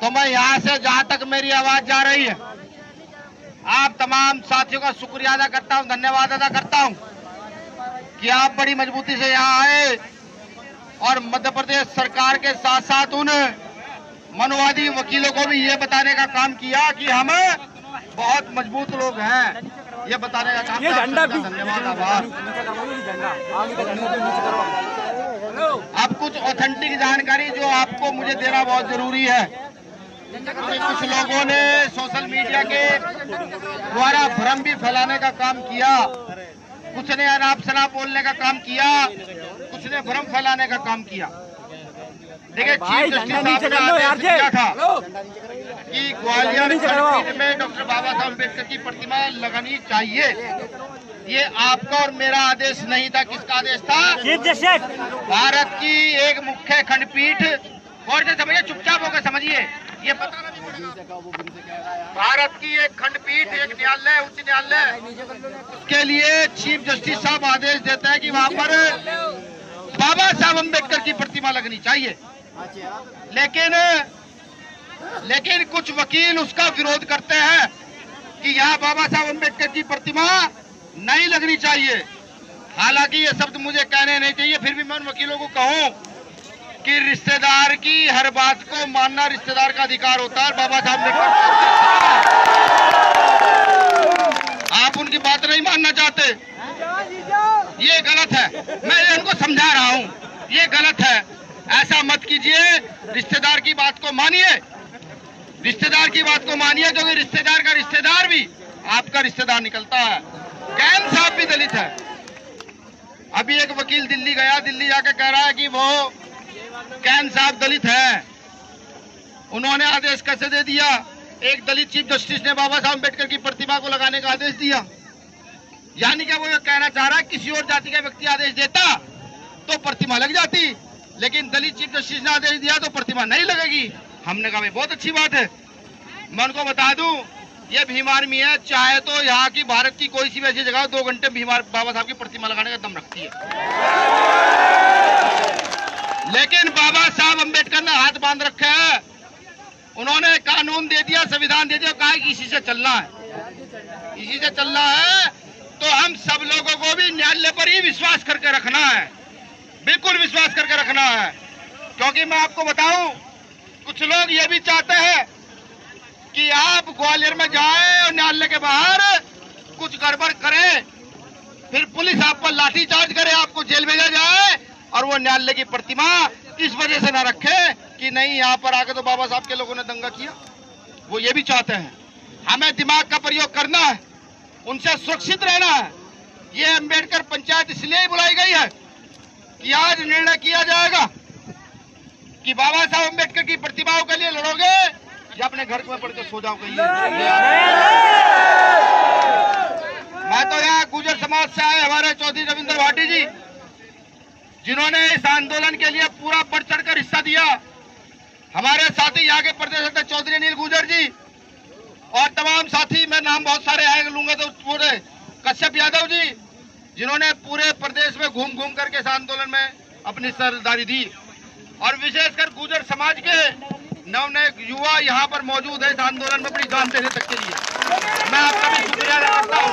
तो मैं यहाँ से जहाँ तक मेरी आवाज जा रही है, आप तमाम साथियों का शुक्रिया अदा करता हूँ, धन्यवाद अदा करता हूँ कि आप बड़ी मजबूती से यहाँ आए और मध्य प्रदेश सरकार के साथ साथ उन मनुवादी वकीलों को भी ये बताने का काम किया कि हम बहुत मजबूत लोग हैं, ये बताने का काम किया। धन्यवाद, आभार। अब कुछ ऑथेंटिक जानकारी जो आपको मुझे देना बहुत जरूरी है। कुछ लोगों ने सोशल मीडिया के द्वारा भ्रम भी फैलाने का काम किया, कुछ ने अनाप शनाप बोलने का काम किया, कुछ ने भ्रम फैलाने का काम किया। देखिए, चीफ जस्टिस साहब ने आदेश दिया था कि ग्वालियर खंडपीठ में डॉक्टर बाबा साहब अम्बेडकर की प्रतिमा लगानी चाहिए। ये आपका और मेरा आदेश नहीं था, किसका आदेश था? Chief justice. भारत की एक मुख्य खंडपीठ, और से समझिए, चुपचाप होकर समझिए, ये पता नहीं पड़ेगा। भारत की एक खंडपीठ, एक न्यायालय, उच्च न्यायालय, उसके लिए चीफ जस्टिस साहब आदेश देते हैं कि वहाँ पर बाबा साहब अम्बेडकर की प्रतिमा लगनी चाहिए। लेकिन कुछ वकील उसका विरोध करते हैं कि यहाँ बाबा साहब अम्बेडकर की प्रतिमा नहीं लगनी चाहिए। हालांकि ये शब्द मुझे कहने नहीं चाहिए, फिर भी मैं उन वकीलों को कहूँ कि रिश्तेदार की हर बात को मानना रिश्तेदार का अधिकार होता है। बाबा साहब अम्बेडकर, आप उनकी बात नहीं मानना चाहते, ये गलत है। मैं इनको समझा रहा हूँ, ये गलत है, ऐसा मत कीजिए। रिश्तेदार की बात को मानिए, रिश्तेदार की बात को मानिए, क्योंकि रिश्तेदार का रिश्तेदार भी आपका रिश्तेदार निकलता है। कैन साहब भी दलित है। अभी एक वकील दिल्ली गया, दिल्ली जाके कह रहा है कि वो कैन साहब दलित है। उन्होंने आदेश कैसे दे दिया? एक दलित चीफ जस्टिस ने बाबा साहब अम्बेडकर की प्रतिमा को लगाने का आदेश दिया। यानी क्या वो ये कहना चाह रहा है किसी और जाति का व्यक्ति आदेश देता तो प्रतिमा लग जाती, लेकिन दलित चीफ जस्टिस ने आदेश दिया तो प्रतिमा नहीं लगेगी। हमने कहा भाई बहुत अच्छी बात है। मैं उनको बता दूं, ये भीम आर्मी है, चाहे तो यहाँ की भारत की कोई सी भी ऐसी जगह 2 घंटे भीम बाबा साहब की प्रतिमा लगाने का दम रखती है। लेकिन बाबा साहब अम्बेडकर ने हाथ बांध रखे हैं। उन्होंने कानून दे दिया, संविधान दे दिया, कहा कि इसी से चलना है, इसी से चलना है। तो हम सब लोगों को भी न्यायालय पर ही विश्वास करके रखना है, बिल्कुल विश्वास करके रखना है। क्योंकि मैं आपको बताऊं, कुछ लोग ये भी चाहते हैं कि आप ग्वालियर में जाएं और न्यायालय के बाहर कुछ गड़बड़ करें, फिर पुलिस आप पर लाठीचार्ज करे, आपको जेल भेजा जाए और वो न्यायालय की प्रतिमा इस वजह से ना रखे कि नहीं यहाँ पर आके तो बाबा साहब के लोगों ने दंगा किया। वो ये भी चाहते हैं। हमें दिमाग का प्रयोग करना है, उनसे सुरक्षित रहना है। ये अम्बेडकर पंचायत इसलिए ही बुलाई गई है कि आज निर्णय किया जाएगा कि बाबा साहब अम्बेडकर की प्रतिमाओं के लिए लड़ोगे या अपने घर में पढ़ के सो जाओगे। मैं तो यहाँ गुर्जर समाज से आए हमारे चौधरी रविंद्र भाटी जी, जिन्होंने इस आंदोलन के लिए पूरा बढ़ चढ़कर हिस्सा दिया। हमारे साथी यहाँ के प्रदेश अध्यक्ष चौधरी अनिल गुर्जर जी और तमाम साथी, मैं नाम बहुत सारे आए लूंगा तो पूरे, कश्यप यादव जी, जिन्होंने पूरे प्रदेश में घूम घूम करके इस आंदोलन में अपनी सरदारी दी। और विशेषकर गुर्जर समाज के नव युवा यहाँ पर मौजूद है इस आंदोलन में अपनी जान देने तक के लिए। मैं आपका भी शुक्रिया अदा करता हूँ।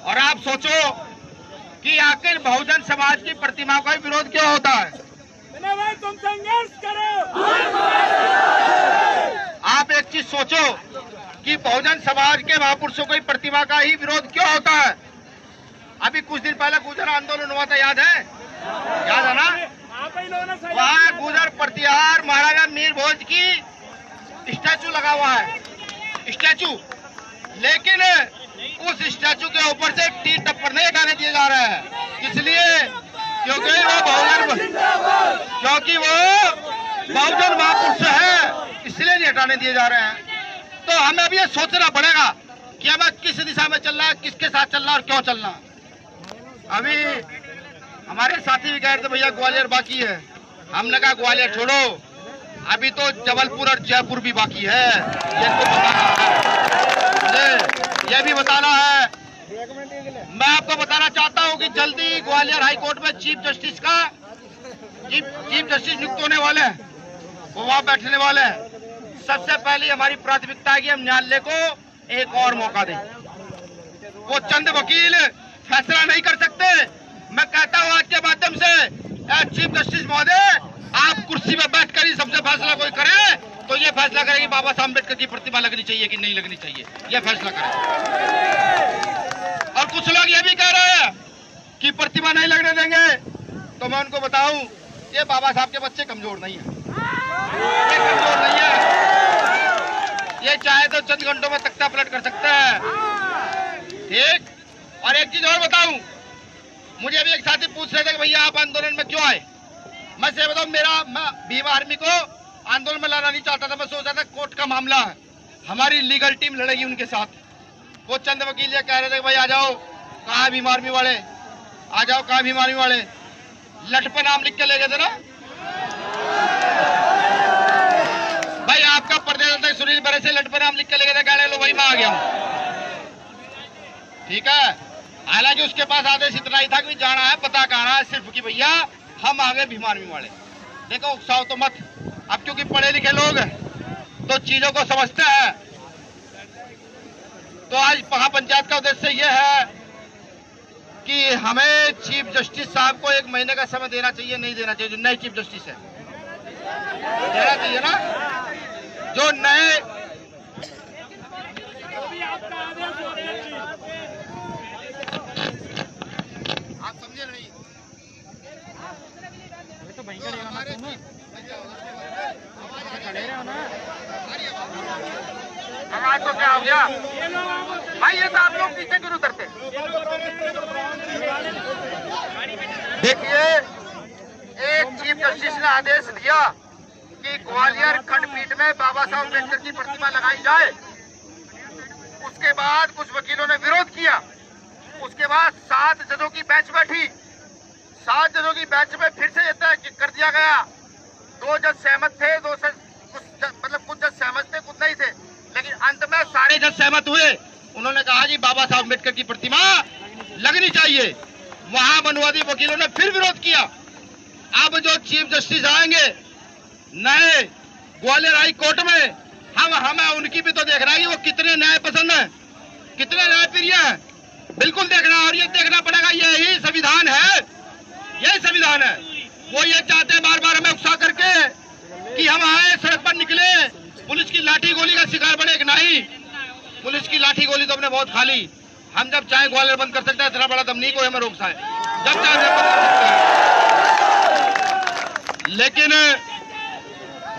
और आप सोचो कि आखिर बहुजन समाज की प्रतिमा का विरोध क्यों होता है? तुम संघर्ष करो। आप एक चीज सोचो कि बहुजन समाज के महापुरुषों की प्रतिमा का ही विरोध क्यों होता है? अभी कुछ दिन पहले गुर्जर आंदोलन हुआ था, याद है? याद है ना? वहाँ गुर्जर प्रतिहार महाराजा मीर भोज की स्टैचू लगा हुआ है, स्टैचू। लेकिन उस स्टैचू के ऊपर से टी टप्पर नहीं हटाने दिए जा रहे हैं। इसलिए क्योंकि वो बहुजन महापुरुष है, इसलिए नहीं हटाने दिए जा रहे हैं। तो हमें अब ये सोचना पड़ेगा कि हमें किस दिशा में चलना है, किसके साथ चलना है और क्यों चलना है। अभी हमारे साथी भी कह रहे थे भैया ग्वालियर बाकी है। हमने कहा ग्वालियर छोड़ो, अभी तो जबलपुर और जयपुर भी बाकी है। ये तो बताना है, मुझे ये भी बताना है मैं आपको बताना चाहता हूं कि जल्दी ग्वालियर हाई कोर्ट में चीफ जस्टिस नियुक्त होने वाले हैं, वो वहां बैठने वाले हैं। सबसे पहले हमारी प्राथमिकता है कि हम न्यायालय को एक और मौका दें। वो चंद वकील फैसला नहीं कर सकते। मैं कहता हूं आज के माध्यम से चीफ जस्टिस महोदय, आप कुर्सी में बैठकर ही सबसे फैसला कोई करे तो ये फैसला करे कि बाबा साहब अम्बेडकर की प्रतिमा लगनी चाहिए कि नहीं लगनी चाहिए, ये फैसला करें। और कुछ लोग ये भी कह रहे हैं कि प्रतिमा नहीं लगने देंगे, तो मैं उनको बताऊं ये बाबा साहब के बच्चे कमजोर नहीं है, ये कमजोर नहीं है, ये चाहे तो चंद घंटों में तख्ता पलट कर सकते हैं। ठीक। और एक चीज और बताऊं, मुझे अभी एक साथी पूछ रहे थे कि भैया आप आंदोलन में क्यों आए। मैं से बताऊं, मैं भीम आर्मी को आंदोलन में लाना नहीं चाहता था। मैं सोचा था कोर्ट का मामला है, हमारी लीगल टीम लड़ेगी उनके साथ। वो चंद वकील ये कह रहे थे भाई आ जाओ, कहाँ भीम आर्मी वाले, आ जाओ कहाँ भीम आर्मी वाले। लट पे नाम लिख के ले गए थे ना भाई, आपका प्रदेश अध्यक्ष सुनील बरे से लट पे नाम लिख के ले गए थे, कह रहे लो वही मैं आ गया हूँ। ठीक है। हालांकि उसके पास आदेश इतना ही था कि जाना है, पता कहना है सिर्फ कि भैया हम आ गए भीम आर्मी वाले। देखो उकसाओ तो मत, अब क्योंकि पढ़े लिखे लोग तो चीजों को समझते हैं। तो आज महापंचायत का उद्देश्य यह है कि हमें चीफ जस्टिस साहब को 1 महीने का समय देना चाहिए, नहीं देना चाहिए। जो नए चीफ जस्टिस है देना चाहिए ना, जो नए। आप समझे नहीं, तो आवाज तो क्या हो गया भाई, ये तो आप लोग पीछे क्यों उतरते। देखिए, एक चीफ जस्टिस ने आदेश दिया कि ग्वालियर खंडपीठ में बाबा साहब अम्बेडकर की प्रतिमा लगाई जाए। उसके बाद कुछ वकीलों ने विरोध किया। उसके बाद 7 जजों की बेंच बैठी। 7 जजों की बेंच में फिर से तय कर दिया गया। 2 जज सहमत थे, कुछ जज सहमत थे, कुछ नहीं थे, लेकिन अंत में सारे जज सहमत हुए। उन्होंने कहा जी बाबा साहब अम्बेडकर की प्रतिमा लगनी चाहिए। वहां मनुवादी वकीलों ने फिर विरोध किया। अब जो चीफ जस्टिस आएंगे नए ग्वालियर हाई कोर्ट में, हमें उनकी भी तो देखना है कि वो कितने न्याय पसंद है, कितने न्याय प्रिय है। बिल्कुल देखना, और ये देखना पड़ेगा। यही संविधान है, यही संविधान है। वो ये चाहते हैं बार बार हमें उकसा करके कि हम आए सड़क पर निकले, पुलिस की लाठी गोली का शिकार बने। कि नहीं, पुलिस की लाठी गोली तो हमने बहुत खा ली। हम जब चाहे ग्वालियर बंद कर सकते हैं, इतना बड़ा दम नहीं कोई हमें रोक पाए, जब चाहे बंद कर सकते हैं।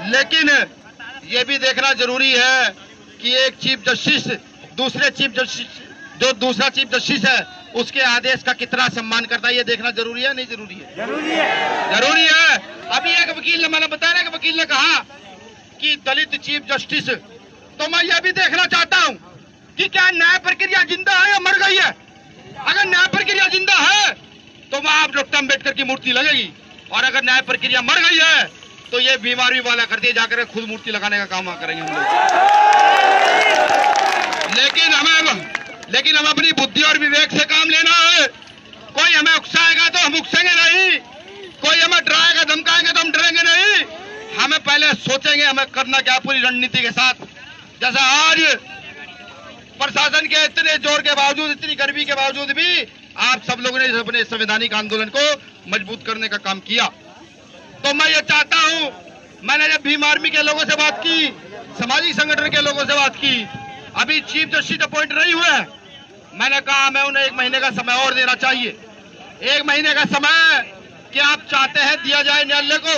लेकिन ये भी देखना जरूरी है कि एक चीफ जस्टिस दूसरा चीफ जस्टिस है उसके आदेश का कितना सम्मान करता है, ये देखना जरूरी है। नहीं जरूरी है? जरूरी है। अभी एक वकील ने, मैंने बताया कि वकील ने कहा कि दलित चीफ जस्टिस, तो मैं यह भी देखना चाहता हूं कि क्या न्याय प्रक्रिया जिंदा है या मर गई है। अगर न्याय प्रक्रिया जिंदा है तो वहां डॉक्टर अम्बेडकर की मूर्ति लगेगी, और अगर न्याय प्रक्रिया मर गई है तो ये बीमारी वाला कर दिए जाकर खुद मूर्ति लगाने का काम करेंगे हम लोग। लेकिन हम अपनी बुद्धि और विवेक से काम लेना है। कोई हमें उकसाएगा तो हम उकसेंगे नहीं, कोई हमें डराएगा धमकाएंगे तो हम डरेंगे नहीं। हमें पहले सोचेंगे हमें करना क्या, पूरी रणनीति के साथ। जैसा आज प्रशासन के इतने जोर के बावजूद, इतनी गर्मी के बावजूद भी आप सब लोगों ने अपने संवैधानिक आंदोलन को मजबूत करने का काम किया। तो मैं ये चाहता हूं, मैंने जब भीम आर्मी के लोगों से बात की, सामाजिक संगठन के लोगों से बात की, अभी चीफ जस्टिस अपॉइंट नहीं हुए, मैंने कहा मैं उन्हें 1 महीने का समय और देना चाहिए। 1 महीने का समय क्या आप चाहते हैं दिया जाए न्यायालय को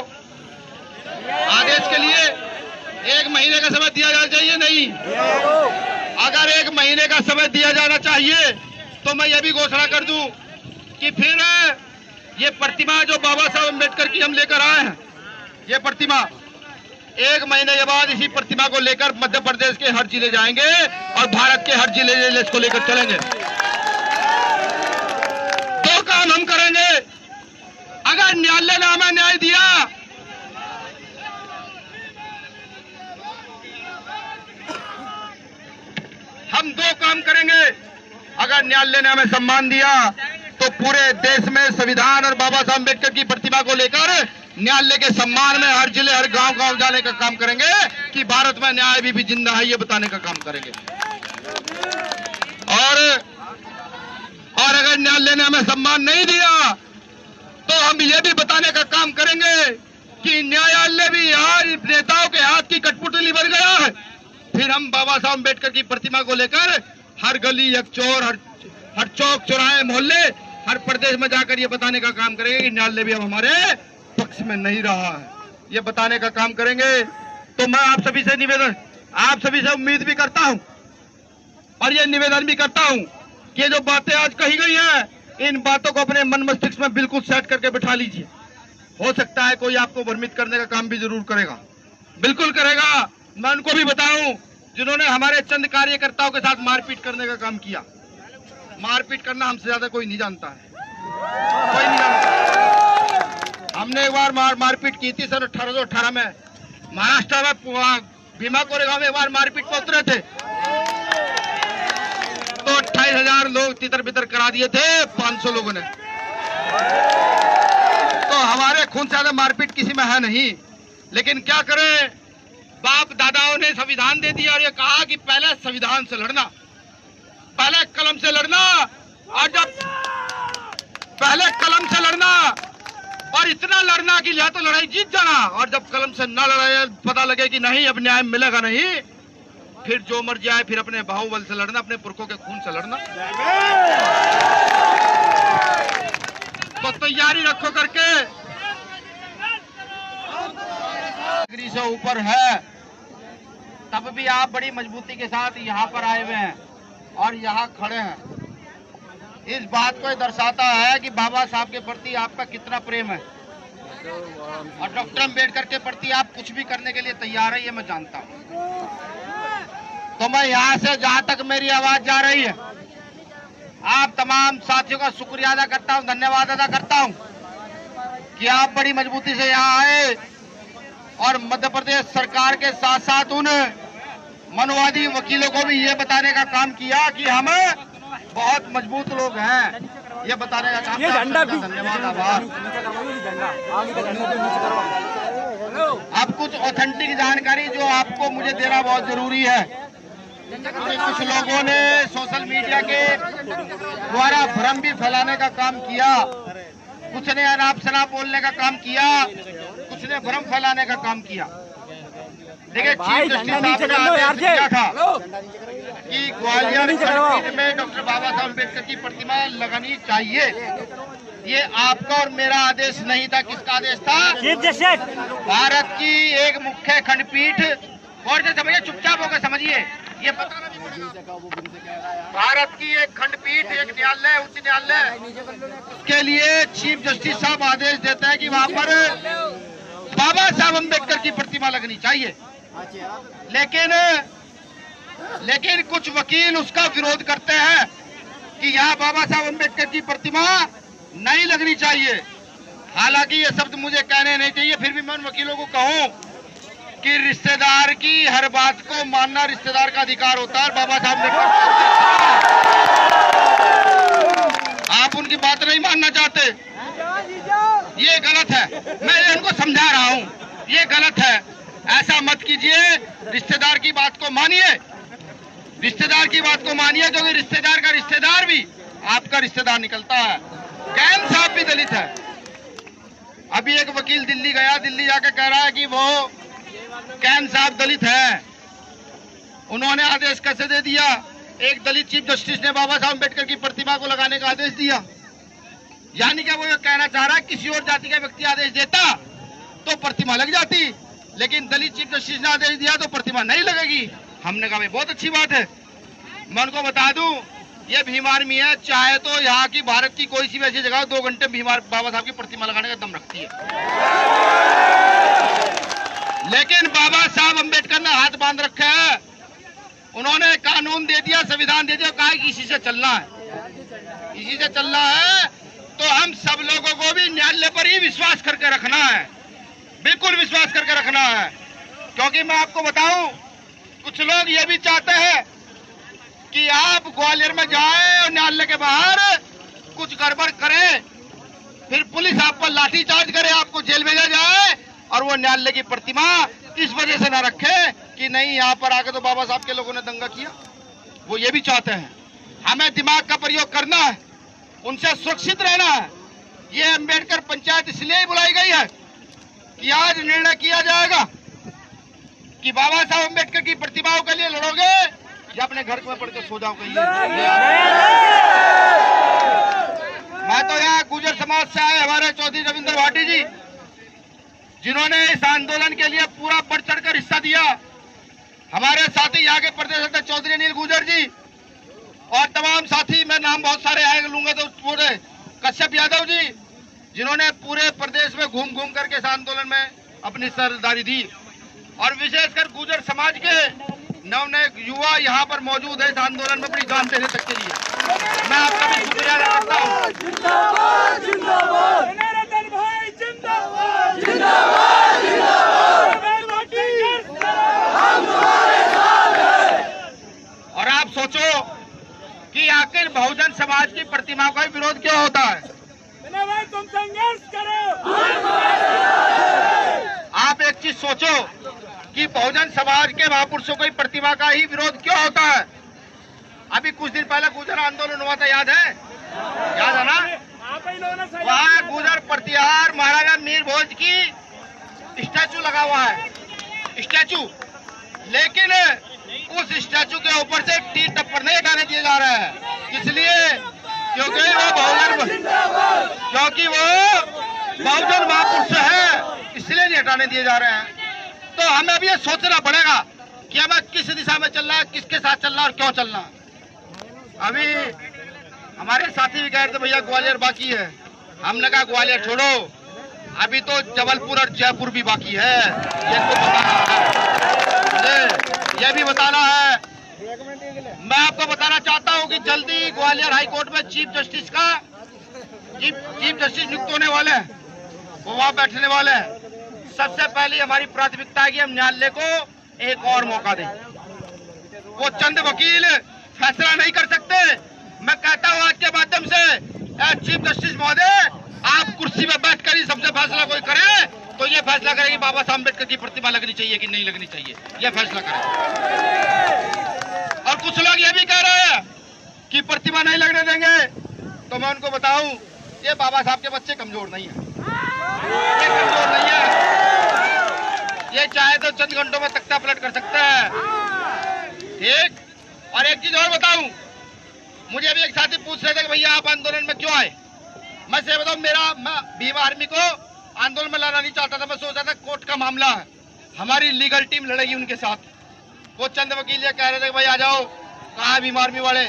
आदेश के लिए? 1 महीने का समय दिया जाना चाहिए? नहीं। अगर 1 महीने का समय दिया जाना चाहिए तो मैं ये भी घोषणा कर दूं कि फिर ये प्रतिमा जो बाबा साहब अम्बेडकर की हम लेकर आए हैं, ये प्रतिमा 1 महीने के बाद इसी प्रतिमा को लेकर मध्य प्रदेश के हर जिले जाएंगे और भारत के हर जिले इसको लेकर चलेंगे। 2 काम हम करेंगे। अगर न्यायालय ने हमें न्याय दिया, हम 2 काम करेंगे। अगर न्यायालय ने हमें सम्मान दिया तो पूरे देश में संविधान और बाबा साहब अम्बेडकर की प्रतिमा को लेकर न्यायालय के सम्मान में हर जिले हर गांव जाने का काम करेंगे कि भारत में न्याय भी जिंदा है, ये बताने का काम करेंगे। और अगर न्यायालय ने हमें सम्मान नहीं दिया तो हम ये भी बताने का काम करेंगे कि न्यायालय भी यहाँ नेताओं के हाथ की कठपुतली बन गया है। फिर हम बाबा साहब अम्बेडकर की प्रतिमा को लेकर हर गली एक चौर हर चौक चौराहे मोहल्ले हर प्रदेश में जाकर ये बताने का काम करेंगे कि न्यायालय भी अब हमारे पक्ष में नहीं रहा है, ये बताने का काम करेंगे। तो मैं आप सभी से निवेदन, आप सभी से उम्मीद भी करता हूं और ये निवेदन भी करता हूं कि ये जो बातें आज कही गई हैं, इन बातों को अपने मन मस्तिष्क में बिल्कुल सेट करके बिठा लीजिए। हो सकता है कोई आपको भ्रमित करने का काम भी जरूर करेगा, बिल्कुल करेगा। मैं उनको भी बताऊं जिन्होंने हमारे चंद कार्यकर्ताओं के साथ मारपीट करने का काम किया। मारपीट करना हमसे ज्यादा कोई नहीं जानता है, कोई नहीं जानता। हमने एक बार मारपीट की थी सन 1818 में महाराष्ट्र में भीमा कोरेगांव में एक बार मारपीट में उतरे थे तो 28,000 लोग तितर बितर करा दिए थे 500 लोगों ने। तो हमारे खून से ज्यादा मारपीट किसी में है नहीं। लेकिन क्या करें, बाप दादाओं ने संविधान दे दिया और ये कहा कि पहले संविधान से लड़ना, पहले कलम से लड़ना, और जब पहले कलम से लड़ना और इतना लड़ना कि या तो लड़ाई जीत जाना, और जब कलम से न लड़ाई पता लगे कि नहीं अब न्याय मिलेगा नहीं, फिर जो मर्जी आए फिर अपने बाहुबल से लड़ना, अपने पुरखों के खून से लड़ना। तो तैयारी रखो करके डिग्री से ऊपर है, तब भी आप बड़ी मजबूती के साथ यहाँ पर आए हुए हैं और यहाँ खड़े हैं। इस बात को दर्शाता है कि बाबा साहब के प्रति आपका कितना प्रेम है और डॉक्टर अम्बेडकर के प्रति आप कुछ भी करने के लिए तैयार है, ये मैं जानता हूँ। तो मैं यहाँ से जहाँ तक मेरी आवाज जा रही है, आप तमाम साथियों का शुक्रिया अदा करता हूँ, धन्यवाद अदा करता हूँ कि आप बड़ी मजबूती से यहाँ आए और मध्य प्रदेश सरकार के साथ साथ उन मनोवादी वकीलों को भी ये बताने का काम किया कि हम बहुत मजबूत लोग हैं, ये बताने का काम किया। धन्यवाद, आभार। अब कुछ ऑथेंटिक जानकारी जो आपको मुझे देना बहुत जरूरी है। कुछ लोगों ने सोशल मीडिया के द्वारा भ्रम भी फैलाने का काम किया, कुछ ने अनाप शनाप बोलने का काम किया, कुछ ने भ्रम फैलाने का काम किया। देखिए, चीफ जस्टिस साहब ने आदेश दिया था कि ग्वालियर खंडपीठ में डॉक्टर बाबा साहब अम्बेडकर की प्रतिमा लगानी चाहिए। ये आपका और मेरा आदेश नहीं था, किसका आदेश था? Chief justice. भारत की एक मुख्य खंडपीठ, और से समझिए, चुपचाप होकर समझिए, ये बताना नहीं पड़ेगा। भारत की एक खंडपीठ, एक न्यायालय, उच्च न्यायालय, उसके लिए चीफ जस्टिस साहब आदेश देते हैं कि वहाँ पर बाबा साहब अम्बेडकर की प्रतिमा लगनी चाहिए। लेकिन कुछ वकील उसका विरोध करते हैं कि यहाँ बाबा साहब अम्बेडकर की प्रतिमा नहीं लगनी चाहिए। हालांकि ये शब्द मुझे कहने नहीं चाहिए, फिर भी मैं उन वकीलों को कहूँ कि रिश्तेदार की हर बात को मानना रिश्तेदार का अधिकार होता है। बाबा साहब अम्बेडकर, आप उनकी बात नहीं मानना चाहते, ये गलत है। मैं इनको समझा रहा हूँ, ये गलत है, ऐसा मत कीजिए। रिश्तेदार की बात को मानिए, रिश्तेदार की बात को मानिए, क्योंकि रिश्तेदार का रिश्तेदार भी आपका रिश्तेदार निकलता है। कैन साहब भी दलित है। अभी एक वकील दिल्ली गया, दिल्ली जाकर कह रहा है कि वो कैन साहब दलित है। उन्होंने आदेश कैसे दे दिया? एक दलित चीफ जस्टिस ने बाबा साहब अम्बेडकर की प्रतिमा को लगाने का आदेश दिया। यानी क्या वो ये कहना चाह रहा है किसी और जाति का व्यक्ति आदेश देता तो प्रतिमा लग जाती, लेकिन दलित चीफ जस्टिस ने आदेश दिया तो प्रतिमा नहीं लगेगी। हमने कहा भाई बहुत अच्छी बात है। मैं उनको बता दूं, ये भीम आर्मी है, चाहे तो यहाँ की भारत की कोई सी भी ऐसी जगह 2 घंटे बाबा साहब की प्रतिमा लगाने का दम रखती है। लेकिन बाबा साहब अम्बेडकर ने हाथ बांध रखा है। उन्होंने कानून दे दिया, संविधान दे दिया, कहा कि इसी से चलना है, इसी से चलना है। तो हम सब लोगों को भी न्यायालय पर ही विश्वास करके रखना है, बिल्कुल विश्वास करके रखना है। क्योंकि मैं आपको बताऊं, कुछ लोग ये भी चाहते हैं कि आप ग्वालियर में जाएं और न्यायालय के बाहर कुछ गड़बड़ करें, फिर पुलिस आप पर लाठीचार्ज करे, आपको जेल भेजा जाए और वो न्यायालय की प्रतिमा इस वजह से न रखे कि नहीं यहाँ पर आके तो बाबा साहब के लोगों ने दंगा किया। वो ये भी चाहते हैं। हमें दिमाग का प्रयोग करना है, उनसे सुरक्षित रहना है। ये अंबेडकर पंचायत इसलिए ही बुलाई गई है कि आज निर्णय किया जाएगा कि बाबा साहब अंबेडकर की प्रतिमाओं के लिए लड़ोगे या अपने घर में पढ़ के सो जाओगे। मैं तो यहाँ गुर्जर समाज से आए हमारे चौधरी रविंद्र भाटी जी, जिन्होंने इस आंदोलन के लिए पूरा बढ़ चढ़कर हिस्सा दिया। हमारे साथी यहाँ के प्रदेश अध्यक्ष चौधरी अनिल गुर्जर जी और तमाम साथी, मैं नाम बहुत सारे आए लूंगा तो पूरे, कश्यप यादव जी, जिन्होंने पूरे प्रदेश में घूम घूम करके इस आंदोलन में अपनी सरदारी दी। और विशेषकर गुर्जर समाज के नए युवा यहाँ पर मौजूद है इस आंदोलन में अपनी जान देने तक के लिए। मैं आपका भी शुक्रिया अदा करता हूँ। जिंदाबाद जिंदाबाद जनार्दन भाई जिंदाबाद जिंदाबाद जिंदाबाद हम तुम्हारे साथ हैं। और आप सोचो कि आखिर बहुजन समाज की प्रतिमा का विरोध क्यों होता है? भाई तुम संघर्ष करो। आप एक चीज सोचो कि बहुजन समाज के महापुरुषों की प्रतिमा का ही विरोध क्यों होता है? अभी कुछ दिन पहले गुर्जर आंदोलन हुआ था, याद है? याद है ना? वहाँ गुर्जर प्रतिहार महाराजा मीर भोज की स्टैचू लगा हुआ है, स्टैचू, लेकिन उस स्टैचू के ऊपर से तीर टप्पर नहीं हटाने दिए जा रहे हैं। इसलिए क्योंकि वो बहुजन महापुरुष है, इसलिए नहीं हटाने दिए जा रहे हैं। तो हमें अब ये सोचना पड़ेगा कि हमें किस दिशा में चलना है, किसके साथ चलना और क्यों चलना। अभी हमारे साथी भी कह रहे थे भैया ग्वालियर बाकी है, हमने कहा ग्वालियर छोड़ो, अभी तो जबलपुर और जयपुर भी बाकी है। ये तो बताना है, ये भी बताना है। मैं आपको बताना चाहता हूं कि जल्दी ग्वालियर हाई कोर्ट में चीफ जस्टिस नियुक्त होने वाले हैं, वो वहां बैठने वाले हैं। सबसे पहले हमारी प्राथमिकता है कि हम न्यायालय को एक और मौका दें। वो चंद वकील फैसला नहीं कर सकते। मैं कहता हूं आज के माध्यम से चीफ जस्टिस महोदय, आप कुर्सी में बैठकर ही सबसे फैसला कोई करे तो ये फैसला करे कि बाबा साहब अम्बेडकर की प्रतिमा लगनी चाहिए कि नहीं लगनी चाहिए, ये फैसला करें। और कुछ लोग ये भी कह रहे हैं कि प्रतिमा नहीं लगने देंगे, तो मैं उनको बताऊं ये बाबा साहब के बच्चे कमजोर नहीं है, ये कमजोर नहीं है। ये चाहे तो चंद घंटों में तख्ता पलट कर सकता है, ठीक। और एक चीज और बताऊं, मुझे अभी एक साथी पूछ रहे थे कि भैया आप आंदोलन में क्यों आए। मैं से बताऊं, मैं भीम आर्मी को आंदोलन में लाना नहीं चाहता था। मैं सोचा था कोर्ट का मामला है, हमारी लीगल टीम लड़ेगी उनके साथ। वो चंद वकील ये कह रहे थे कि भाई आ जाओ, कहाँ भीम आर्मी वाले,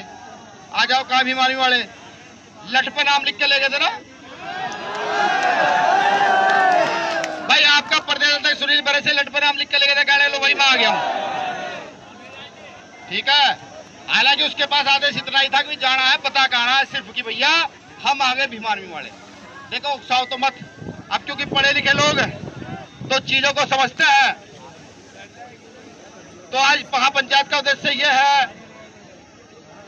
आ जाओ, कहाँ भीम आर्मी वाले। लट पे नाम लिख के ले गए थे ना भाई, आपका प्रदेश अध्यक्ष सुनील बरे से लट पे नाम लिख के ले गए थे, कह रहे लो भाई मैं आ गया हूँ, ठीक है। हालांकि उसके पास आदेश इतना ही था कि जाना है, पता कहना है सिर्फ कि भैया हम आ गए भीम आर्मी वाले। देखो उकसाओ तो मत, अब क्योंकि पढ़े लिखे लोग तो चीजों को समझते हैं। तो आज महापंचायत का उद्देश्य यह है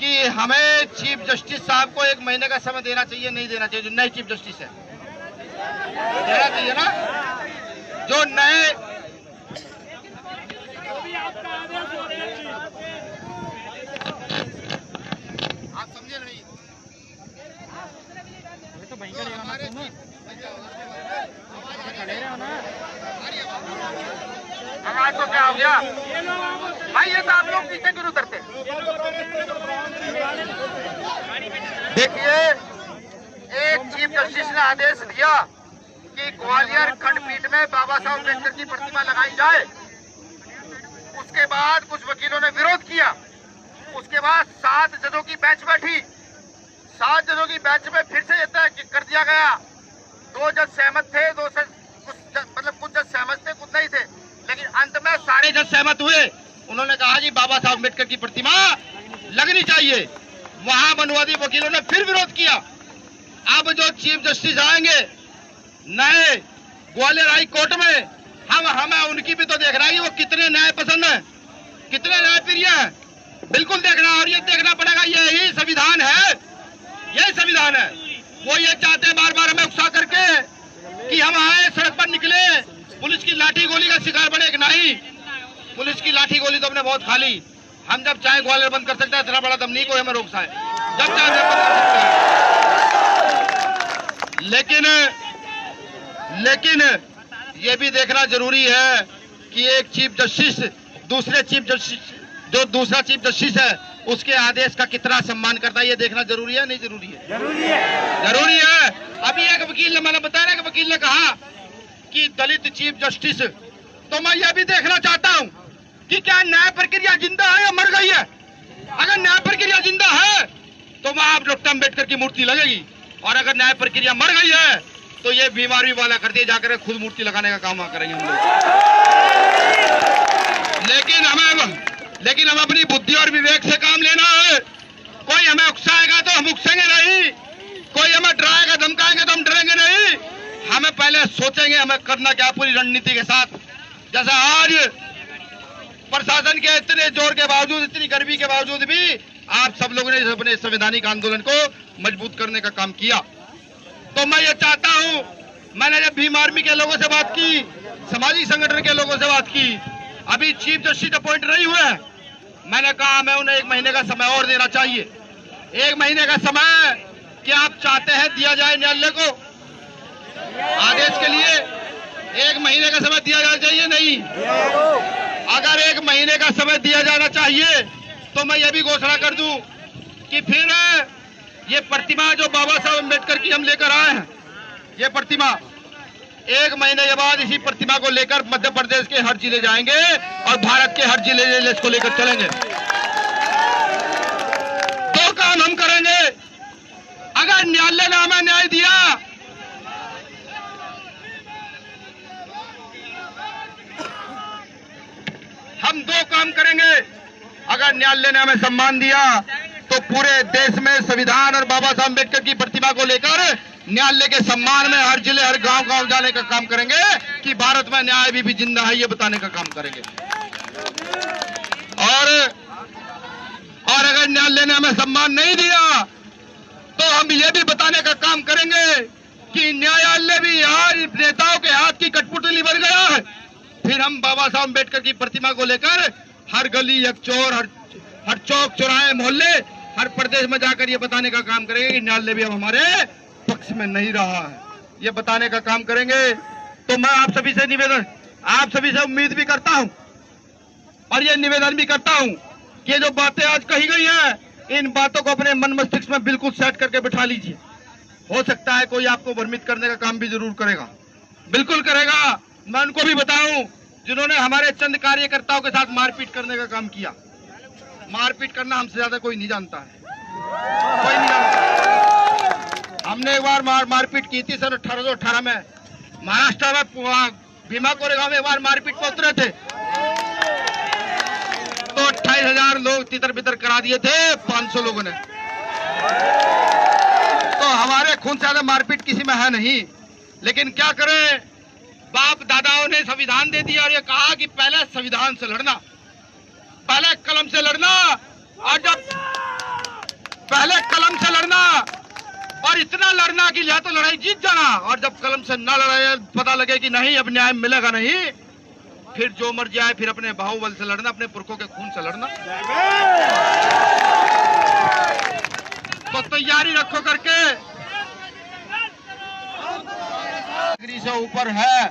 कि हमें चीफ जस्टिस साहब को 1 महीने का समय देना चाहिए, नहीं देना चाहिए। जो नए चीफ जस्टिस है देना चाहिए ना, जो नए, आप समझे नहीं तो आवाज तो क्या हो गया भाई, ये तो आप लोग पीछे क्यों करते। देखिए एक चीफ जस्टिस ने आदेश दिया कि ग्वालियर खंडपीठ में बाबा साहब अम्बेडकर की प्रतिमा लगाई जाए। उसके बाद कुछ वकीलों ने विरोध किया। उसके बाद 7 जजों की बेंच बैठी। 7 जजों की बेंच में फिर से ये तय कर दिया गया। 2 जज सहमत थे, कुछ जज सहमत थे, कुछ नहीं थे, लेकिन अंत में सारे जज सहमत हुए। उन्होंने कहा जी बाबा साहब अम्बेडकर की प्रतिमा लगनी चाहिए। वहां मनुवादी वकीलों ने फिर विरोध किया। अब जो चीफ जस्टिस आएंगे नए ग्वालियर हाई कोर्ट में, हमें उनकी भी तो देख रहा है कि वो कितने न्याय पसंद है, कितने न्याय प्रिय है। बिल्कुल देखना, और ये देखना पड़ेगा, यही संविधान है, यही संविधान है। वो ये चाहते हैं बार बार हमें उकसा करके कि हम आए, सड़क पर निकले, पुलिस की लाठी गोली का शिकार बने। कि नहीं, पुलिस की लाठी गोली तो हमने बहुत खा ली। हम जब चाहे ग्वालियर बंद कर सकते हैं, इतना बड़ा दम नहीं कोई हमें रोक सकता है, जब चाहे बंद कर सकते हैं। लेकिन ये भी देखना जरूरी है कि एक चीफ जस्टिस दूसरे चीफ जस्टिस, जो दूसरा चीफ जस्टिस है, उसके आदेश का कितना सम्मान करता है, ये देखना जरूरी है। नहीं जरूरी है? जरूरी है, जरूरी है। अभी एक वकील ने, मैंने बताया कि वकील ने कहा कि दलित चीफ जस्टिस, तो मैं ये भी देखना चाहता हूं कि क्या न्याय प्रक्रिया जिंदा है या मर गई है। अगर न्याय प्रक्रिया जिंदा है तो वहां डॉक्टर अम्बेडकर की मूर्ति लगेगी, और अगर न्याय प्रक्रिया मर गई है तो ये बीमारी वाला कर दिए जाकर खुद मूर्ति लगाने का काम करेंगे हम लोग। लेकिन हम अपनी बुद्धि और विवेक से काम लेना है। कोई हमें उकसाएगा तो हम उकसेंगे नहीं, कोई हमें डराएगा धमकाएंगे तो हम डरेंगे नहीं। हमें पहले सोचेंगे हमें करना क्या, पूरी रणनीति के साथ। जैसा आज प्रशासन के इतने जोर के बावजूद, इतनी गर्मी के बावजूद भी आप सब लोगों ने अपने संवैधानिक आंदोलन को मजबूत करने का काम किया। तो मैं ये चाहता हूं, मैंने जब भीम आर्मी के लोगों से बात की, सामाजिक संगठन के लोगों से बात की, अभी चीफ जस्टिस अपॉइंट नहीं हुए, मैंने कहा हमें उन्हें 1 महीने का समय और देना चाहिए। 1 महीने का समय क्या आप चाहते हैं दिया जाए न्यायालय को आदेश के लिए? 1 महीने का समय दिया जाना चाहिए? नहीं, अगर 1 महीने का समय दिया जाना चाहिए तो मैं ये भी घोषणा कर दूं कि फिर ये प्रतिमा जो बाबा साहब अम्बेडकर की हम लेकर आए हैं, ये प्रतिमा 1 महीने के बाद इसी प्रतिमा को लेकर मध्य प्रदेश के हर जिले जाएंगे और भारत के हर जिले इसको लेकर चलेंगे। 2 काम हम करेंगे। अगर न्यायालय ने हमें न्याय दिया, हम 2 काम करेंगे। अगर न्यायालय ने हमें सम्मान दिया तो पूरे देश में संविधान और बाबा साहब अम्बेडकर की प्रतिमा को लेकर न्यायालय के सम्मान में हर जिले, हर गांव जाने का काम करेंगे कि भारत में न्याय भी जिंदा है, ये बताने का काम करेंगे। और अगर न्यायालय ने हमें सम्मान नहीं दिया तो हम ये भी बताने का काम करेंगे कि न्यायालय भी यार नेताओं के हाथ की कठपुतली बन गया है। फिर हम बाबा साहब अम्बेडकर की प्रतिमा को लेकर हर गली, हर चौर, हर चौक चौराहे, मोहल्ले, हर प्रदेश में जाकर ये बताने का काम करेंगे कि न्यायालय भी अब हमारे पक्ष में नहीं रहा है, ये बताने का काम करेंगे। तो मैं आप सभी से निवेदन, आप सभी से उम्मीद भी करता हूं और ये निवेदन भी करता हूं कि जो बातें आज कही गई हैं, इन बातों को अपने मन मस्तिष्क में बिल्कुल सेट करके बिठा लीजिए। हो सकता है कोई आपको भ्रमित करने का काम भी जरूर करेगा, बिल्कुल करेगा। मैं उनको भी बताऊं जिन्होंने हमारे चंद कार्यकर्ताओं के साथ मारपीट करने का काम किया। मारपीट करना हमसे ज्यादा कोई नहीं जानता है, कोई नहीं जानता। हमने एक बार मारपीट की थी सन 1818 में महाराष्ट्र में भीमा कोरेगांव में एक बार मारपीट पर उतरे थे तो 28,000 लोग तितर बितर करा दिए थे 500 लोगों ने। तो हमारे खून से ज्यादा मारपीट किसी में है नहीं। लेकिन क्या करें, बाप दादाओं ने संविधान दे दिया और ये कहा कि पहले संविधान से लड़ना, पहले कलम से लड़ना, और जब पहले कलम से लड़ना और इतना लड़ना कि या तो लड़ाई जीत जाना, और जब कलम से न लड़ाई पता लगे कि नहीं अब न्याय मिलेगा नहीं, फिर जो मर्जी आए फिर अपने बाहुबल से लड़ना, अपने पुरखों के खून से लड़ना। तो तैयारी रखो करके, डिग्री से ऊपर है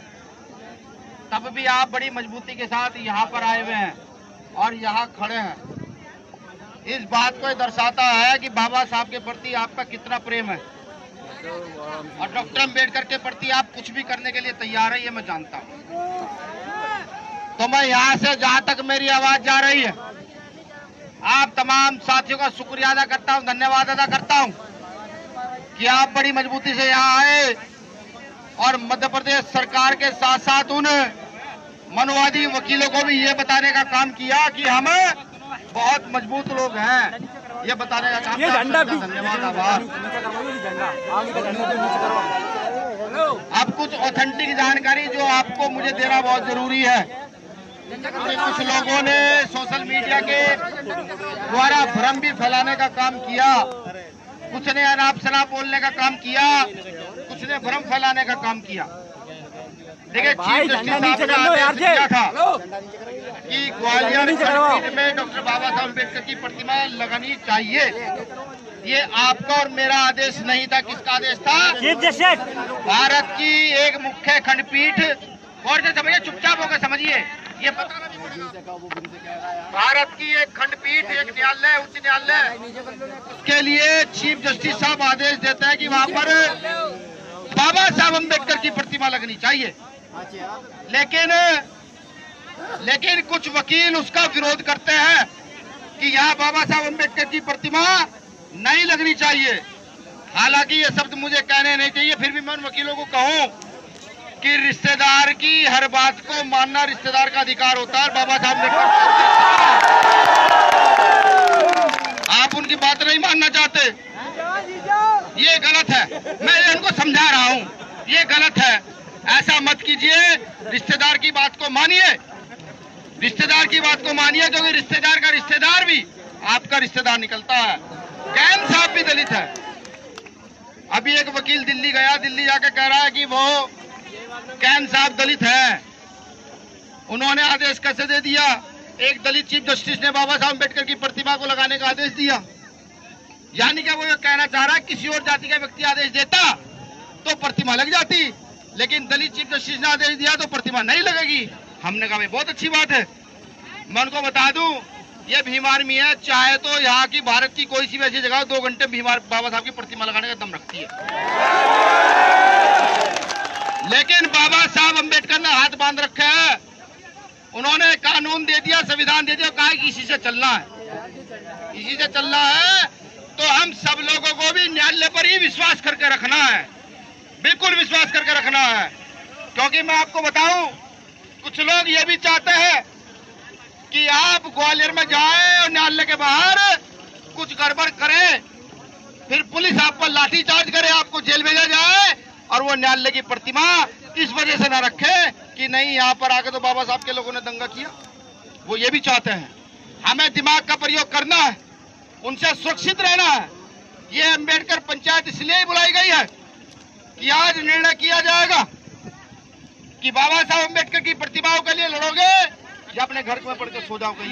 तब भी आप बड़ी मजबूती के साथ यहाँ पर आए हुए हैं और यहाँ खड़े हैं। इस बात को दर्शाता है कि बाबा साहब के प्रति आपका कितना प्रेम है और डॉक्टर अम्बेडकर के प्रति आप कुछ भी करने के लिए तैयार है, ये मैं जानता हूँ। तो मैं यहाँ से जहाँ तक मेरी आवाज जा रही है, आप तमाम साथियों का शुक्रिया अदा करता हूँ, धन्यवाद अदा करता हूँ कि आप बड़ी मजबूती से यहाँ आए और मध्य प्रदेश सरकार के साथ साथ उन मनवादी वकीलों को भी ये बताने का काम किया कि हम बहुत मजबूत लोग हैं, ये बताने का काम किया। धन्यवाद, आभार। अब कुछ ऑथेंटिक जानकारी जो आपको मुझे देना बहुत जरूरी है। कुछ लोगों ने सोशल मीडिया के द्वारा भ्रम भी फैलाने का काम किया, कुछ ने अनाप शनाप बोलने का काम किया, कुछ ने भ्रम फैलाने का काम किया। देखिए, चीफ जस्टिस साहब ने आदेश दिया था कि ग्वालियर खंडपीठ में डॉक्टर बाबा साहब अम्बेडकर की प्रतिमा लगानी चाहिए। ये आपका और मेरा आदेश नहीं था। किसका आदेश था? Chief justice. भारत की एक मुख्य खंडपीठ, और से समझिए, चुपचाप होकर समझिए, ये पता नहीं पड़ेगा। भारत की एक खंडपीठ, एक न्यायालय, उच्च न्यायालय, उसके लिए चीफ जस्टिस साहब आदेश देते हैं कि वहाँ पर बाबा साहब अम्बेडकर की प्रतिमा लगनी चाहिए। लेकिन कुछ वकील उसका विरोध करते हैं कि यहाँ बाबा साहब अम्बेडकर की प्रतिमा नहीं लगनी चाहिए। हालांकि ये शब्द मुझे कहने नहीं चाहिए, फिर भी मैं उन वकीलों को कहूँ कि रिश्तेदार की हर बात को मानना रिश्तेदार का अधिकार होता है। बाबा साहब अम्बेडकर, आप उनकी बात नहीं मानना चाहते, ये गलत है। मैं इनको समझा रहा हूँ, ये गलत है। ऐसा मत कीजिए, रिश्तेदार की बात को मानिए, रिश्तेदार की बात को मानिए, क्योंकि रिश्तेदार का रिश्तेदार भी आपका रिश्तेदार निकलता है। कैन साहब भी दलित है। अभी एक वकील दिल्ली गया, दिल्ली जाकर कह रहा है कि वो कैन साहब दलित है। उन्होंने आदेश कैसे दे दिया? एक दलित चीफ जस्टिस ने बाबा साहब अम्बेडकर की प्रतिमा को लगाने का आदेश दिया। यानी क्या वो ये कहना चाह रहा है किसी और जाति का व्यक्ति आदेश देता तो प्रतिमा लग जाती, लेकिन दलित चीफ जस्टिस ने आदेश दिया तो प्रतिमा नहीं लगेगी। हमने कहा भाई बहुत अच्छी बात है। मैं उनको बता दूं, ये भीम आर्मी है, चाहे तो यहाँ की भारत की कोई सी भी ऐसी जगह 2 घंटे बाबा साहब की प्रतिमा लगाने का दम रखती है। लेकिन बाबा साहब अम्बेडकर ने हाथ बांध रखे हैं। उन्होंने कानून दे दिया, संविधान दे दिया, कहा कि इसी से चलना है, इसी से चलना है। तो हम सब लोगों को भी न्यायालय पर ही विश्वास करके रखना है, बिल्कुल विश्वास करके रखना है। क्योंकि मैं आपको बताऊं, कुछ लोग ये भी चाहते हैं कि आप ग्वालियर में जाएं और न्यायालय के बाहर कुछ गड़बड़ करें, फिर पुलिस आप पर लाठीचार्ज करे, आपको जेल भेजा जाए और वो न्यायालय की प्रतिमा इस वजह से न रखे कि नहीं यहाँ पर आके तो बाबा साहब के लोगों ने दंगा किया। वो ये भी चाहते हैं। हमें दिमाग का प्रयोग करना है, उनसे सुरक्षित रहना है। ये अम्बेडकर पंचायत इसलिए ही बुलाई गई है कि आज निर्णय किया जाएगा कि बाबा साहब अम्बेडकर की प्रतिमाओं के लिए लड़ोगे या अपने घर में पढ़ के सो जाओगे।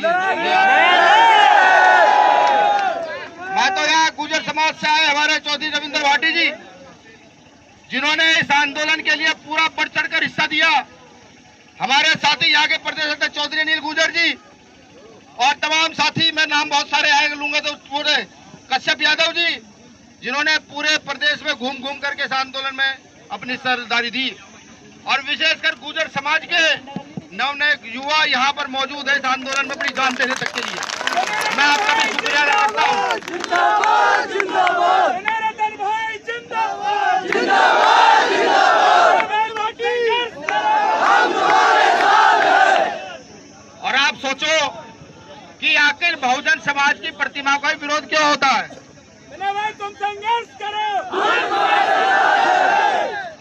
मैं तो यहाँ गुर्जर समाज से आए हमारे चौधरी रविंद्र भाटी जी, जिन्होंने इस आंदोलन के लिए पूरा बढ़ चढ़कर हिस्सा दिया। हमारे साथी यहाँ के प्रदेश अध्यक्ष चौधरी अनिल गुर्जर जी और तमाम साथी, मैं नाम बहुत सारे आए लूंगा तो पूरे, कश्यप यादव जी, जिन्होंने पूरे प्रदेश में घूम घूम करके इस आंदोलन में अपनी सरदारी दी। और विशेषकर गुर्जर समाज के नए युवा यहाँ पर मौजूद है इस आंदोलन में अपनी जान देने तक के लिए। मैं आपका भी शुक्रिया अदा करता हूँ। जिंदाबाद जिंदाबाद, जनार्दन भाई जिंदाबाद जिंदाबाद जिंदाबाद, हम तुम्हारे साथ हैं। और आप सोचो कि आखिर बहुजन समाज की प्रतिमा का विरोध क्यों होता है? भाई तुम संघर्ष करो।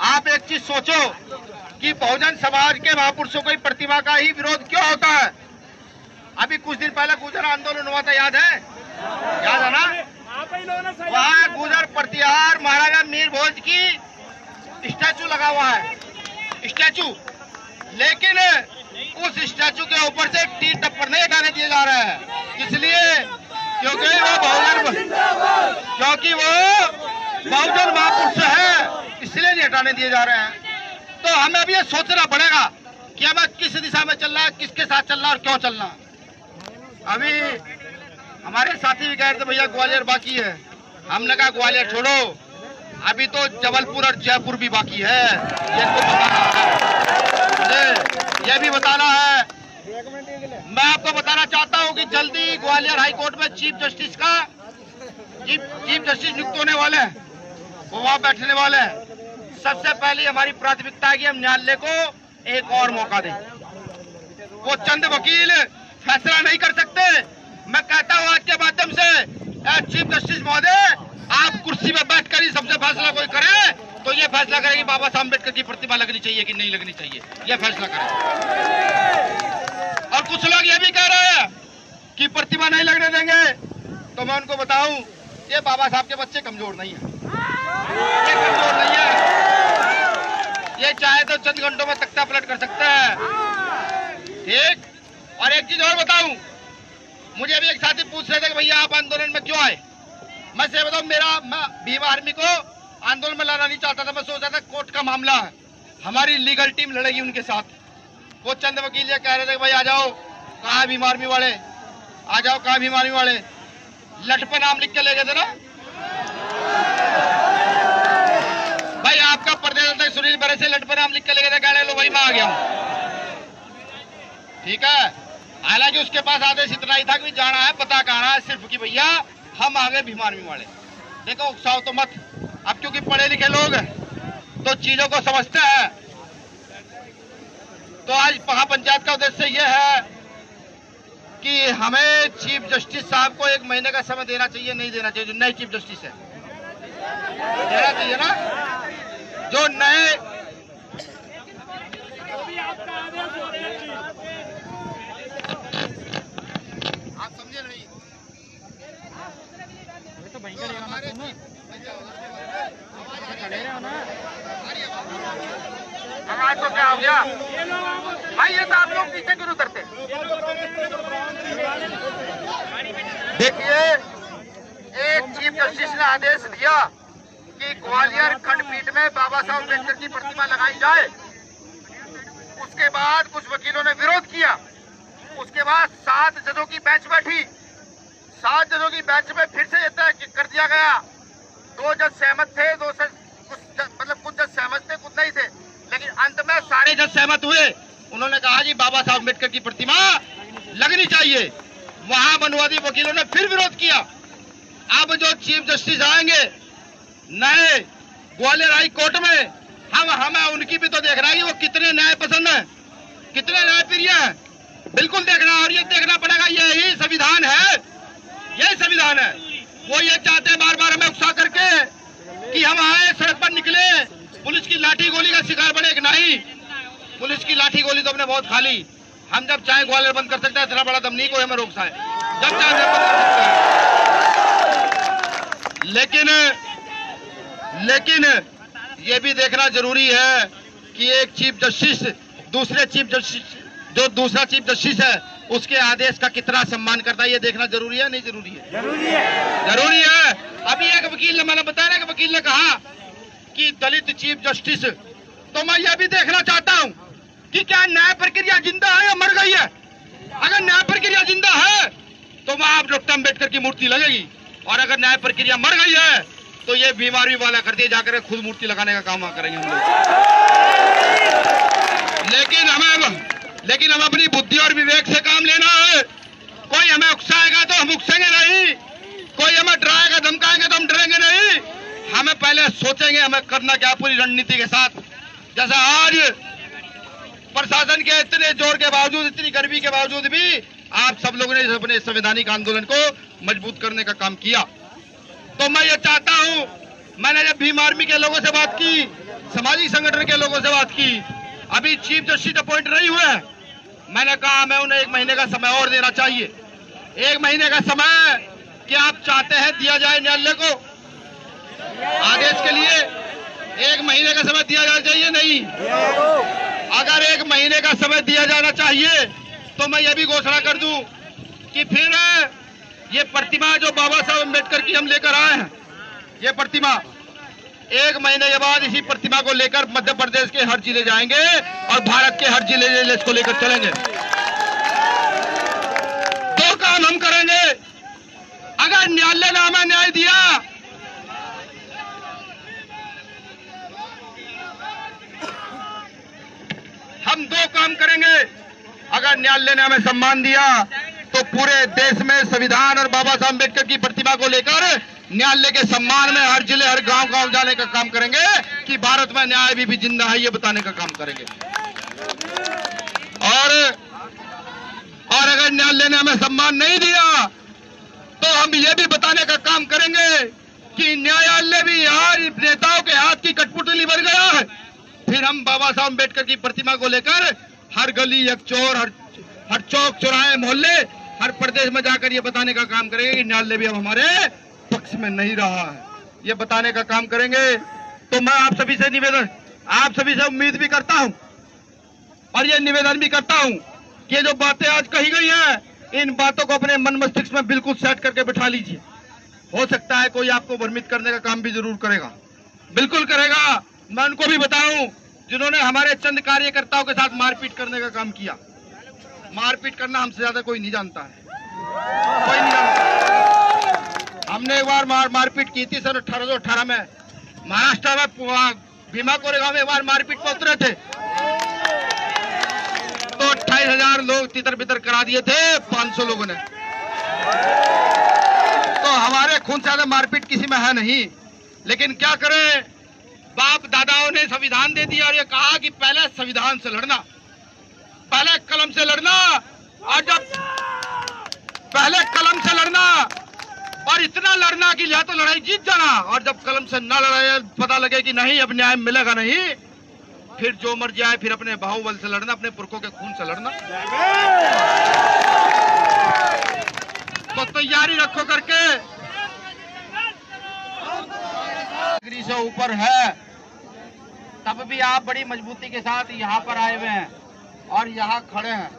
आप एक चीज सोचो कि बहुजन समाज के महापुरुषों की प्रतिमा का ही विरोध क्यों होता है? अभी कुछ दिन पहले गुर्जर आंदोलन हुआ था, याद है? याद है ना? वहाँ गुर्जर प्रतिहार महाराजा मीर भोज की स्टैचू लगा हुआ है, स्टैचू। लेकिन उस स्टैचू के ऊपर से तीर टप्पर नहीं हटाने दिए जा रहे हैं, इसलिए क्योंकि वो बहुजन महापुरुष है, इसलिए नहीं हटाने दिए जा रहे हैं। तो हमें अब ये सोचना पड़ेगा कि हमें किस दिशा में चलना है, किसके साथ चलना है और क्यों चलना है। अभी हमारे साथी भी कह रहे थे भैया ग्वालियर बाकी है। हमने कहा ग्वालियर छोड़ो, अभी तो जबलपुर और जयपुर भी बाकी है। ये तो बताना है, मुझे ये भी बताना है। मैं आपको बताना चाहता हूं कि जल्दी ग्वालियर हाई कोर्ट में चीफ जस्टिस नियुक्त होने वाले हैं, वो वहां बैठने वाले हैं। सबसे पहले हमारी प्राथमिकता है कि हम न्यायालय को एक और मौका दें। वो चंद वकील फैसला नहीं कर सकते। मैं कहता हूं आज के माध्यम से चीफ जस्टिस महोदय, आप कुर्सी में बैठकर ही सबसे फैसला कोई करे तो ये ये फैसला करें कि बाबा साहब अम्बेडकर की प्रतिमा लगनी चाहिए कि नहीं लगनी चाहिए, ये फैसला करें। और कुछ लोग ये भी कह रहे हैं कि प्रतिमा नहीं लगने देंगे, तो मैं उनको बताऊं ये बाबा साहब के बच्चे कमजोर नहीं है, ये कमजोर नहीं है, ये चाहे तो चंद घंटों में तख्ता पलट कर सकता है। ठीक। और एक चीज और बताऊं, मुझे भी एक साथी पूछ रहे थे कि भैया आप आंदोलन में क्यों आए। मैं से बताऊं, मैं भीम आर्मी को आंदोलन में लाना नहीं चाहता था। मैं सोचा था कोर्ट का मामला है, हमारी लीगल टीम लड़ेगी उनके साथ। वो चंद वकील ये कह रहे थे कि भाई आ जाओ, कहाँ है भीम आर्मी वाले, आ जाओ, कहाँ भीम आर्मी वाले। लट पे नाम लिख के ले गए थे ना भाई, आपका प्रदेश अध्यक्ष सुनील बरे से लट पे नाम लिख के ले गए थे, कह रहे लो भाई मैं आ गया हूँ। ठीक है। हालांकि उसके पास आदेश इतना ही था कि जाना है, पता कहना है सिर्फ कि भैया हम आ गए भीम आर्मी वाले। देखो उकसाओ तो मत, अब क्योंकि पढ़े लिखे लोग तो चीजों को समझते हैं। तो आज महापंचायत का उद्देश्य यह है कि हमें चीफ जस्टिस साहब को 1 महीने का समय देना चाहिए, नहीं देना चाहिए। जो नए चीफ जस्टिस है देना चाहिए ना, जो नए आप समझे नहीं तो आज तो क्या हो गया भाई, ये तो आप लोग पीछे क्यों उतरते। देखिए एक चीफ जस्टिस ने आदेश दिया कि ग्वालियर खंडपीठ में बाबा साहब अम्बेडकर की प्रतिमा लगाई जाए। उसके बाद कुछ वकीलों ने विरोध किया। उसके बाद 7 जजों की बेंच बैठी। 7 जजों की बेंच में फिर से तय कर दिया गया। 2 जज सहमत थे, कुछ जज सहमत थे, कुछ नहीं थे, लेकिन अंत में सारे जज सहमत हुए। उन्होंने कहा जी बाबा साहब अम्बेडकर की प्रतिमा लगनी चाहिए। वहां मनुवादी वकीलों ने फिर विरोध किया। अब जो चीफ जस्टिस आएंगे नए ग्वालियर हाई कोर्ट में, हमें उनकी भी तो देखना है कि वो कितने न्याय पसंद है, कितने न्याय प्रिय है, बिल्कुल देखना। और ये देखना पड़ेगा, यही संविधान है, यही संविधान है। वो ये चाहते हैं बार बार हमें उकसा करके कि हम आए सड़क पर निकले, पुलिस की लाठी गोली का शिकार बने। कि नहीं, पुलिस की लाठी गोली तो हमने बहुत खा ली। हम जब चाहे ग्वालियर बंद कर सकते हैं, इतना बड़ा दम नहीं कोई हमें रोक सकता है, जब चाहे बंद कर सकते हैं। लेकिन ये भी देखना जरूरी है कि एक चीफ जस्टिस दूसरा चीफ जस्टिस है उसके आदेश का कितना सम्मान करता है, ये देखना जरूरी है, नहीं जरूरी है? जरूरी है। अभी एक वकील ने, मैंने बताया ना कि वकील ने कहा कि दलित चीफ जस्टिस, तो मैं ये भी देखना चाहता हूं कि क्या न्याय प्रक्रिया जिंदा है या मर गई है। अगर न्याय प्रक्रिया जिंदा है तो वहां डॉक्टर अम्बेडकर की मूर्ति लगेगी, और अगर न्याय प्रक्रिया मर गई है तो ये बीमारी वाला कर दिए, जाकर खुद मूर्ति लगाने का काम करेंगे हम लोग। लेकिन हम अपनी बुद्धि और विवेक से काम लेना है। कोई हमें उकसाएगा तो हम उकसेंगे नहीं, कोई हमें डराएगा धमकाएंगे तो हम डरेंगे नहीं। हमें पहले सोचेंगे हमें करना क्या, पूरी रणनीति के साथ। जैसा आज प्रशासन के इतने जोर के बावजूद, इतनी गर्मी के बावजूद भी आप सब लोगों ने अपने संवैधानिक आंदोलन को मजबूत करने का काम किया। तो मैं ये चाहता हूं, मैंने जब भीम आर्मी के लोगों से बात की, सामाजिक संगठन के लोगों से बात की, अभी चीफ जस्टिस अपॉइंट नहीं हुए हैं, मैंने कहा हमें उन्हें 1 महीने का समय और देना चाहिए। 1 महीने का समय क्या आप चाहते हैं दिया जाए न्यायालय को आदेश के लिए? 1 महीने का समय दिया जाना चाहिए नहीं? अगर 1 महीने का समय दिया जाना चाहिए तो मैं ये भी घोषणा कर दूं कि फिर ये प्रतिमा जो बाबा साहब अम्बेडकर की हम लेकर आए हैं, ये प्रतिमा 1 महीने के बाद इसी प्रतिमा को लेकर मध्य प्रदेश के हर जिले जाएंगे और भारत के हर जिले इसको लेकर चलेंगे। 2 काम हम करेंगे। अगर न्यायालय ने हमें न्याय दिया हम 2 काम करेंगे। अगर न्यायालय ने हमें सम्मान दिया तो पूरे देश में संविधान और बाबा साहब अम्बेडकर की प्रतिमा को लेकर न्यायालय के सम्मान में हर जिले हर गांव जाने का काम करेंगे कि भारत में न्याय भी जिंदा है, ये बताने का काम करेंगे। और अगर न्यायालय ने हमें सम्मान नहीं दिया तो हम ये भी बताने का काम करेंगे कि न्यायालय भी यार नेताओं के हाथ की कठपुतली बन हम बाबा साहब अम्बेडकर की प्रतिमा को लेकर हर गली, एक चौर, हर चौक चौराहे, मोहल्ले, हर प्रदेश में जाकर ये बताने का काम करेंगे कि न्यायालय भी अब हमारे पक्ष में नहीं रहा है, ये बताने का काम करेंगे। तो मैं आप सभी से निवेदन, आप सभी से उम्मीद भी करता हूं और ये निवेदन भी करता हूं कि ये जो बातें आज कही गई हैं, इन बातों को अपने मन मस्तिष्क में बिल्कुल सेट करके बिठा लीजिए। हो सकता है कोई आपको भ्रमित करने का काम भी जरूर करेगा, बिल्कुल करेगा। मैं उनको भी बताऊं जिन्होंने हमारे चंद कार्यकर्ताओं के साथ मारपीट करने का काम किया। मारपीट करना हमसे ज्यादा कोई नहीं जानता है, कोई नहीं जानता। हमने एक बार मारपीट की थी सन 1818 में महाराष्ट्र में, भीमा कोरेगांव में एक बार मारपीट में उतरे थे तो 28,000 लोग तितर बितर करा दिए थे 500 लोगों ने। तो हमारे खून से ज्यादा मारपीट किसी में है नहीं। लेकिन क्या करें, बाप दादाओं ने संविधान दे दिया और ये कहा कि पहले संविधान से लड़ना, पहले कलम से लड़ना, और जब पहले कलम से लड़ना और इतना लड़ना कि या तो लड़ाई जीत जाना, और जब कलम से न लड़ाई पता लगे कि नहीं अब न्याय मिलेगा नहीं, फिर जो मर्जी आए, फिर अपने बाहुबल से लड़ना, अपने पुरखों के खून से लड़ना। तो तैयारी रखो करके, डिग्री से ऊपर है, तब भी आप बड़ी मजबूती के साथ यहाँ पर आए हुए हैं और यहाँ खड़े हैं।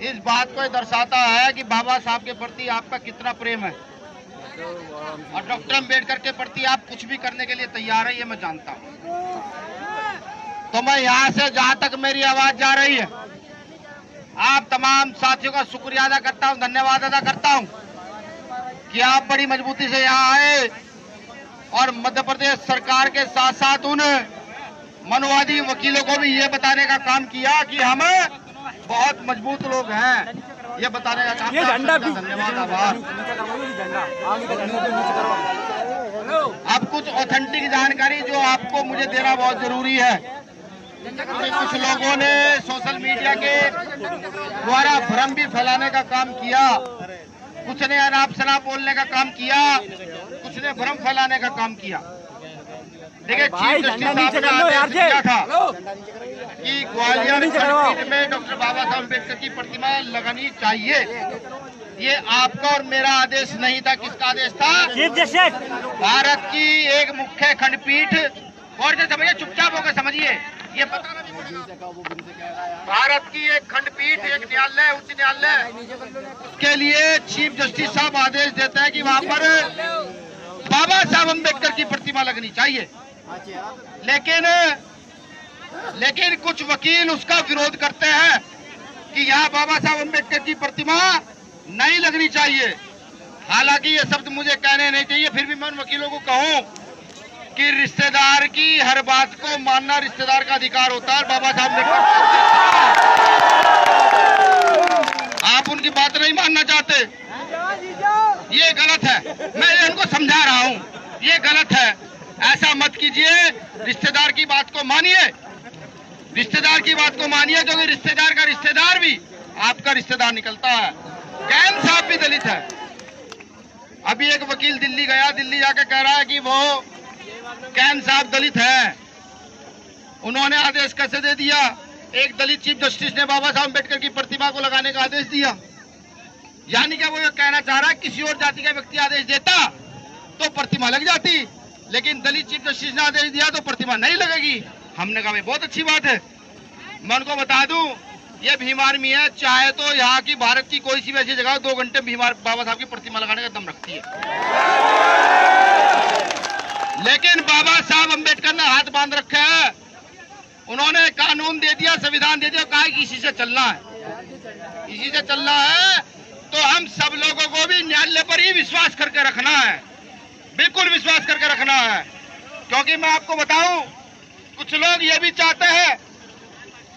इस बात को दर्शाता है कि बाबा साहब के प्रति आपका कितना प्रेम है और डॉक्टर अम्बेडकर के प्रति आप कुछ भी करने के लिए तैयार है, ये मैं जानता हूँ। तो मैं यहाँ से जहाँ तक मेरी आवाज जा रही है, आप तमाम साथियों का शुक्रिया अदा करता हूँ, धन्यवाद अदा करता हूँ कि आप बड़ी मजबूती से यहाँ आए और मध्य प्रदेश सरकार के साथ साथ उन मनवादी वकीलों को भी ये बताने का काम किया कि हम बहुत मजबूत लोग हैं, ये बताने का काम किया। धन्यवाद, आभार। अब कुछ ऑथेंटिक जानकारी जो आपको मुझे देना बहुत जरूरी है। कुछ लोगों ने सोशल मीडिया के द्वारा भ्रम भी फैलाने का काम किया, कुछ ने अनाप शनाप बोलने का काम किया, कुछ ने भ्रम फैलाने का काम किया। देखिए, चीफ जस्टिस साहब ने आदेश दिया था कि ग्वालियर खंडपीठ में डॉक्टर बाबा साहब अम्बेडकर की प्रतिमा लगानी चाहिए। ये आपका और मेरा आदेश नहीं था, किसका आदेश था? Chief justice. भारत की एक मुख्य खंडपीठ, और जो समझिए, चुपचाप होकर समझिए, ये पता नहीं, भारत की एक खंडपीठ, एक न्यायालय, उच्च न्यायालय, उसके लिए चीफ जस्टिस साहब आदेश देते हैं कि वहाँ पर बाबा साहब अम्बेडकर की प्रतिमा लगनी चाहिए। लेकिन कुछ वकील उसका विरोध करते हैं कि यहाँ बाबा साहब अम्बेडकर की प्रतिमा नहीं लगनी चाहिए। हालांकि ये शब्द मुझे कहने नहीं चाहिए, फिर भी मैं उन वकीलों को कहूँ कि रिश्तेदार की हर बात को मानना रिश्तेदार का अधिकार होता है। बाबा साहब अम्बेडकर, आप उनकी बात नहीं मानना चाहते, ये गलत है। मैं इनको समझा रहा हूँ, ये गलत है, ऐसा मत कीजिए। रिश्तेदार की बात को मानिए, रिश्तेदार की बात को मानिए, क्योंकि रिश्तेदार का रिश्तेदार भी आपका रिश्तेदार निकलता है। कैन साहब भी दलित है। अभी एक वकील दिल्ली गया, दिल्ली जाके कह रहा है कि वो कैन साहब दलित है। उन्होंने आदेश कैसे दे दिया? एक दलित चीफ जस्टिस ने बाबा साहब अम्बेडकर की प्रतिमा को लगाने का आदेश दिया। यानी क्या वो ये कहना चाह रहा है किसी और जाति का व्यक्ति आदेश देता तो प्रतिमा लग जाती, लेकिन दलित चीफ जस्टिस ने आदेश दिया तो प्रतिमा नहीं लगेगी। हमने कहा बहुत अच्छी बात है। मैं उनको बता दूं, ये भीम आर्मी है, चाहे तो यहाँ की भारत की कोई सी भी ऐसी जगह 2 घंटे बाबा साहब की प्रतिमा लगाने का दम रखती है। लेकिन बाबा साहब अम्बेडकर ने हाथ बांध रखे हैं। उन्होंने कानून दे दिया, संविधान दे दिया, कहा कि इसी से चलना है, इसी से चलना है। तो हम सब लोगों को भी न्यायालय पर ही विश्वास करके रखना है, बिल्कुल विश्वास करके रखना है। क्योंकि मैं आपको बताऊं, कुछ लोग ये भी चाहते हैं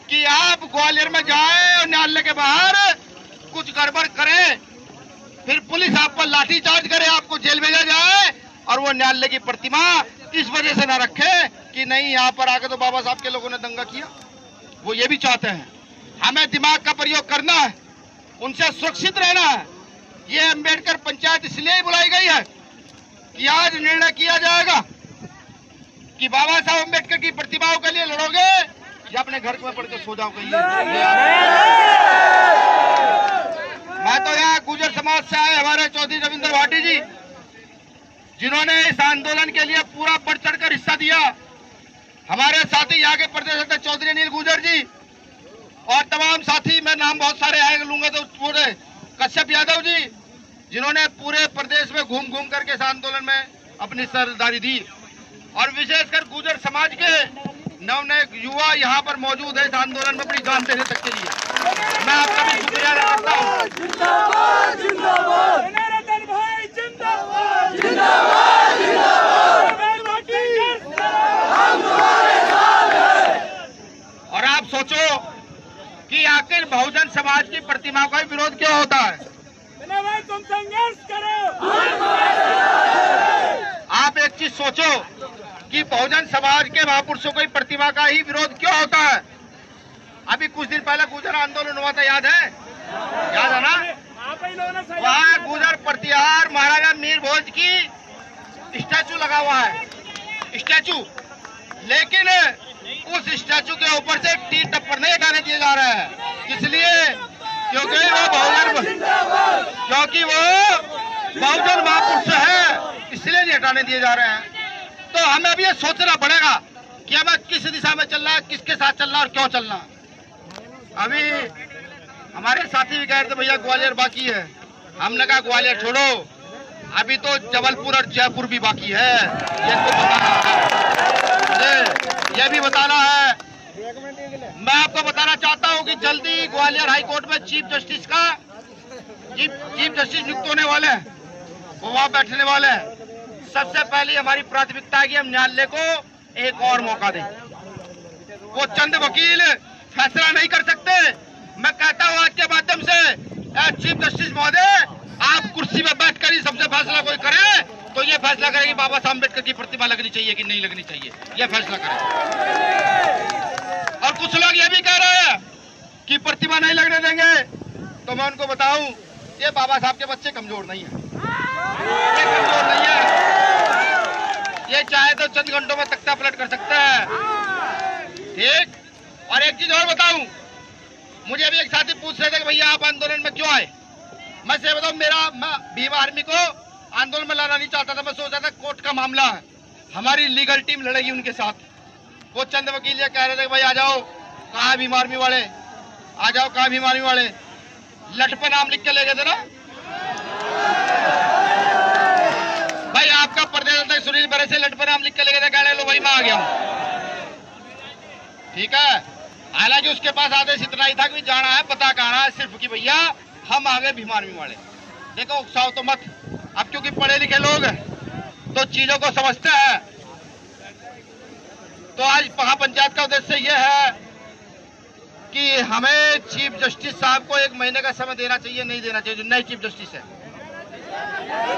कि आप ग्वालियर में जाएं और न्यायालय के बाहर कुछ गड़बड़ करें, फिर पुलिस आप पर लाठीचार्ज करे, आपको जेल भेजा जाए और वो न्यायालय की प्रतिमा इस वजह से न रखे कि नहीं यहाँ पर आके तो बाबा साहब के लोगों ने दंगा किया। वो ये भी चाहते हैं। हमें दिमाग का प्रयोग करना है, उनसे सुरक्षित रहना है। ये अम्बेडकर पंचायत इसलिए ही बुलाई गई है कि आज निर्णय किया जाएगा कि बाबा साहब अम्बेडकर की प्रतिमाओं के लिए लड़ोगे या अपने घर में पढ़ के सो जाओगे? मैं तो यहाँ गुर्जर समाज से आए हमारे चौधरी रविंद्र भाटी जी, जिन्होंने इस आंदोलन के लिए पूरा बढ़ चढ़कर हिस्सा दिया। हमारे साथी यहाँ के प्रदेश अध्यक्ष चौधरी अनिल गुर्जर जी और तमाम साथी, मैं नाम बहुत सारे आए लूंगा तो पूरे, कश्यप यादव जी, जिन्होंने पूरे प्रदेश में घूम घूम करके इस आंदोलन में अपनी सरदारी दी। और विशेषकर गुर्जर समाज के नए युवा यहाँ पर मौजूद है इस आंदोलन में अपनी जान देने तक के लिए। मैं आपका भी शुक्रिया अदा करता हूँ। जिंदाबाद जिंदाबाद जनार्दन भाई जिंदाबाद जिंदाबाद जिंदाबाद हम तुम्हारे साथ हैं। और आप सोचो कि आखिर बहुजन समाज की प्रतिमा का विरोध क्यों होता है? भाई तुम संघर्ष करो। आप एक चीज सोचो कि बहुजन समाज के महापुरुषों की प्रतिमा का ही विरोध क्यों होता है? अभी कुछ दिन पहले गुर्जर आंदोलन हुआ था, याद है? याद है ना? वहाँ गुर्जर प्रतिहार महाराजा मीर भोज की स्टैचू लगा हुआ है, स्टैचू, लेकिन उस स्टैचू के ऊपर से टी टप्पर नहीं हटाने दिए जा रहे हैं। इसलिए क्योंकि वो बहुजन महापुरुष है, इसलिए नहीं हटाने दिए जा रहे हैं। तो हमें अब ये सोचना पड़ेगा कि हमें किस दिशा में चलना है, किसके साथ चलना है और क्यों चलना है। अभी हमारे साथी भी कह रहे थे भैया ग्वालियर बाकी है, हमने कहा ग्वालियर छोड़ो, अभी तो जबलपुर और जयपुर भी बाकी है, ये तो बताना है, ये भी बताना है। मैं आपको बताना चाहता हूं कि जल्दी ग्वालियर हाई कोर्ट में चीफ जस्टिस नियुक्त होने वाले हैं, वो वहां बैठने वाले हैं। सबसे पहले हमारी प्राथमिकता है कि हम न्यायालय को एक और मौका दें। वो चंद वकील फैसला नहीं कर सकते। मैं कहता हूं आज के माध्यम से चीफ जस्टिस महोदय, आप कुर्सी में बैठकर ही सबसे फैसला कोई करे तो ये फैसला करे कि बाबा साहब अम्बेडकर की प्रतिमा लगनी चाहिए कि नहीं लगनी चाहिए, ये फैसला करें। और कुछ लोग ये भी कह रहे हैं कि प्रतिमा नहीं लगने देंगे, तो मैं उनको बताऊं ये बाबा साहब के बच्चे कमजोर नहीं है, ये कमजोर नहीं है, ये चाहे तो चंद घंटों में तख्ता पलट कर सकता है, ठीक। और एक चीज और बताऊं, मुझे अभी एक साथी पूछ रहे थे कि भैया आप आंदोलन में क्यों आए? मैं से बताऊं, मैं भीम आर्मी को आंदोलन में लाना नहीं चाहता था। मैं सोचा था कोर्ट का मामला है, हमारी लीगल टीम लड़ेगी उनके साथ। वो चंद वकील ये कह रहे थे भाई आ जाओ, कहाँ भीम आर्मी वाले, आ जाओ, कहाँ भीम आर्मी वाले, लट पे नाम लिख के ले गए थे ना भाई। आपका प्रदेश अध्यक्ष सुनील बरे से लट पे नाम लिख के ले गए थे, कहने लो भाई मैं आ गया हूँ, ठीक है। हालांकि उसके पास आदेश इतना ही था कि जाना है, पता कहना है सिर्फ कि भैया हम आ गए भीम आर्मी वाले। देखो उकसाओ तो मत, अब क्योंकि पढ़े लिखे लोग तो चीजों को समझते हैं। तो आज महापंचायत का उद्देश्य यह है कि हमें चीफ जस्टिस साहब को 1 महीने का समय देना चाहिए, नहीं देना चाहिए? जो नए चीफ जस्टिस है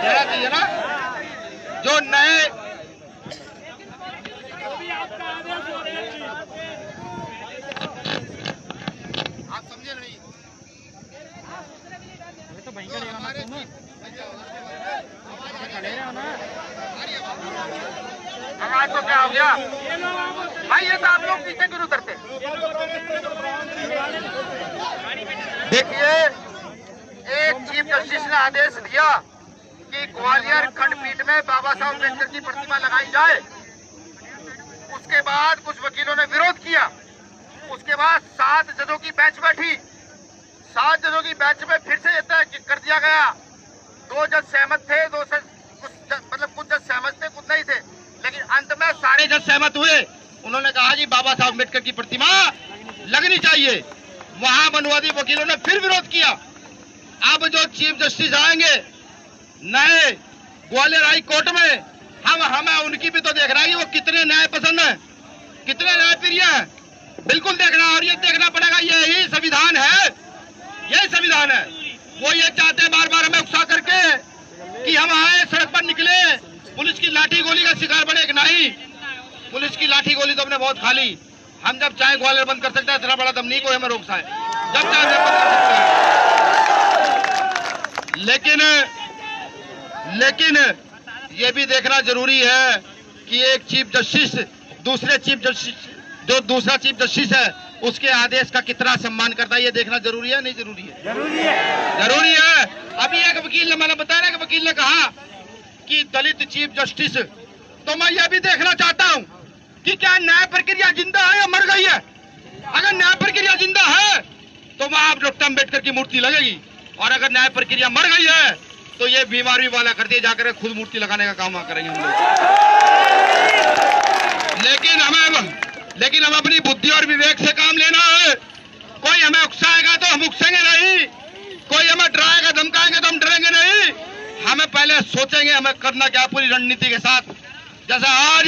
देना चाहिए ना, जो नए, आप समझे नहीं? तो आवाज तो क्या हो गया भाई? ये तो आप लोग पीछे क्यों उतरते? देखिए, एक चीफ जस्टिस ने आदेश दिया कि ग्वालियर खंडपीठ में बाबा साहब अम्बेडकर की प्रतिमा लगाई जाए। उसके बाद कुछ वकीलों ने विरोध किया। उसके बाद 7 जजों की बेंच बैठी। 7 जजों की बेंच में फिर से तय कर दिया गया। 2 जज सहमत थे, कुछ जज सहमत थे, कुछ नहीं थे, लेकिन अंत में सारे जज सहमत हुए। उन्होंने कहा जी बाबा साहब अम्बेडकर की प्रतिमा लगनी चाहिए। वहां मनुवादी वकीलों ने फिर विरोध किया। अब जो चीफ जस्टिस आएंगे नए ग्वालियर हाई कोर्ट में, हमें उनकी भी तो देखना है कि वो कितने न्याय पसंद है, कितने न्याय प्रिय है, बिल्कुल देखना। और ये देखना पड़ेगा, यही संविधान है, यही संविधान है। वो ये चाहते हैं बार बार हमें उकसा करके कि हम आए, सड़क पर निकले, पुलिस की लाठी गोली का शिकार बने कि नहीं। पुलिस की लाठी गोली तो हमने बहुत खा ली। हम जब चाहे ग्वालियर बंद कर सकते हैं, इतना बड़ा दम नहीं कोई हमें रोक पाए, जब चाहे बंद कर सकते हैं। लेकिन ये भी देखना जरूरी है कि एक चीफ जस्टिस दूसरा चीफ जस्टिस है उसके आदेश का कितना सम्मान करता है, ये देखना जरूरी है नहीं जरूरी है? जरूरी है। अभी एक वकील ने मैंने बताया ना कि वकील ने कहा कि दलित चीफ जस्टिस, तो मैं ये भी देखना चाहता हूं कि क्या न्याय प्रक्रिया जिंदा है या मर गई है। अगर न्याय प्रक्रिया जिंदा है तो वहां डॉक्टर अम्बेडकर की मूर्ति लगेगी, और अगर न्याय प्रक्रिया मर गई है तो ये बीमारी वाला कर दिए जाकर खुद मूर्ति लगाने का काम करेंगे हम लोग। लेकिन हमें अपनी बुद्धि और विवेक से काम लेना है। कोई हमें उकसाएगा तो हम उकसेंगे नहीं, कोई हमें डराएगा धमकाएंगे तो हम डरेंगे नहीं। हमें पहले सोचेंगे हमें करना क्या पूरी रणनीति के साथ। जैसा आज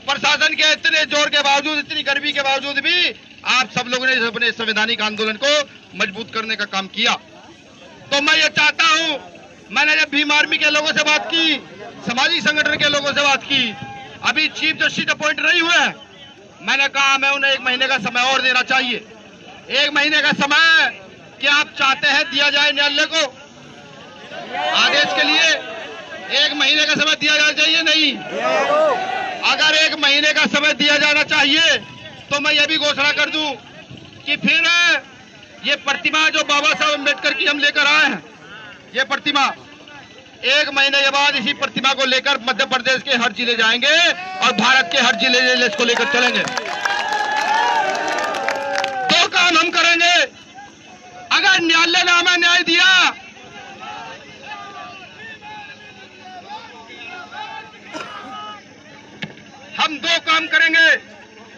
प्रशासन के इतने जोर के बावजूद, इतनी गर्मी के बावजूद भी आप सब लोगों ने अपने संवैधानिक आंदोलन को मजबूत करने का काम किया। तो मैं ये चाहता हूं, मैंने जब भीम आर्मी के लोगों से बात की, सामाजिक संगठन के लोगों से बात की, अभी चीफ जस्टिस अपॉइंट नहीं हुए, मैंने कहा हमें उन्हें 1 महीने का समय और देना चाहिए। 1 महीने का समय क्या आप चाहते हैं दिया जाए न्यायालय को आदेश के लिए? 1 महीने का समय दिया जाना चाहिए नहीं? अगर 1 महीने का समय दिया जाना चाहिए तो मैं ये भी घोषणा कर दूं कि फिर ये प्रतिमा जो बाबा साहब अम्बेडकर की हम लेकर आए हैं, ये प्रतिमा 1 महीने के बाद इसी प्रतिमा को लेकर मध्य प्रदेश के हर जिले जाएंगे और भारत के हर जिले इसको लेकर चलेंगे। 2 काम हम करेंगे। अगर न्यायालय ने हमें न्याय दिया हम 2 काम करेंगे।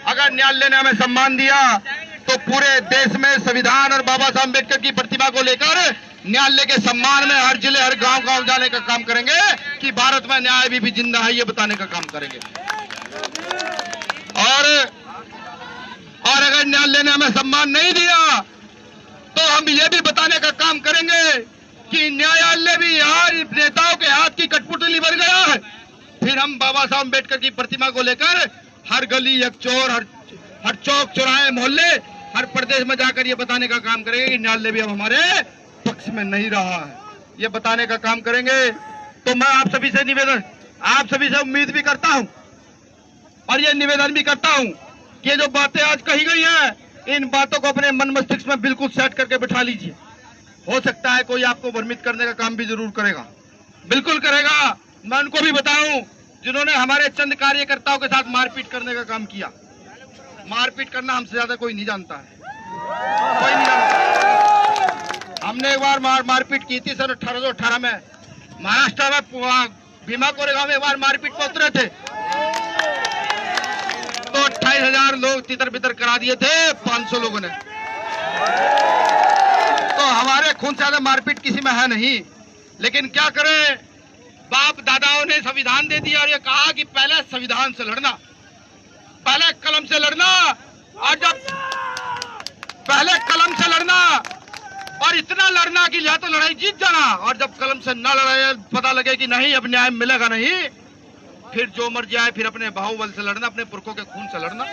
अगर न्यायालय ने हमें सम्मान दिया तो पूरे देश में संविधान और बाबा साहब अम्बेडकर की प्रतिमा को लेकर न्यायालय के सम्मान में हर जिले हर गांव जाने का काम करेंगे कि भारत में न्याय भी जिंदा है, ये बताने का काम करेंगे। और अगर न्यायालय ने हमें सम्मान नहीं दिया तो हम ये भी बताने का काम करेंगे कि न्यायालय भी यार नेताओं के हाथ की कठपुतली बन गया है। फिर हम बाबा साहब अम्बेडकर की प्रतिमा को लेकर हर गली हर चौर हर चौक चौराहे मोहल्ले हर प्रदेश में जाकर ये बताने का काम करेंगे कि न्यायालय भी अब हमारे पक्ष में नहीं रहा है, ये बताने का काम करेंगे। तो मैं आप सभी से निवेदन, आप सभी से उम्मीद भी करता हूं और ये निवेदन भी करता हूं कि ये जो बातें आज कही गई हैं, इन बातों को अपने मन मस्तिष्क में बिल्कुल सेट करके बिठा लीजिए। हो सकता है कोई आपको भ्रमित करने का काम भी जरूर करेगा, बिल्कुल करेगा। मैं उनको भी बताऊं जिन्होंने हमारे चंद कार्यकर्ताओं के साथ मारपीट करने का काम किया। मारपीट करना हमसे ज्यादा कोई नहीं जानता है, कोई नहीं जानता। हमने एक बार मारपीट की थी सन 1818 में महाराष्ट्र में भीमा कोरेगांव में एक बार मारपीट पर उतरे थे तो 28,000 लोग तितर बितर करा दिए थे 500 लोगों ने। तो हमारे खून से ज्यादा मारपीट किसी में है नहीं। लेकिन क्या करें, बाप दादाओं ने संविधान दे दिया और ये कहा कि पहले संविधान से लड़ना, पहले कलम से लड़ना, और जब पहले कलम से लड़ना और इतना लड़ना कि या तो लड़ाई जीत जाना, और जब कलम से न लड़ाई पता लगे कि नहीं अब न्याय मिलेगा नहीं, फिर जो मर्जी आए फिर अपने बाहुबल से लड़ना, अपने पुरखों के खून से लड़ना।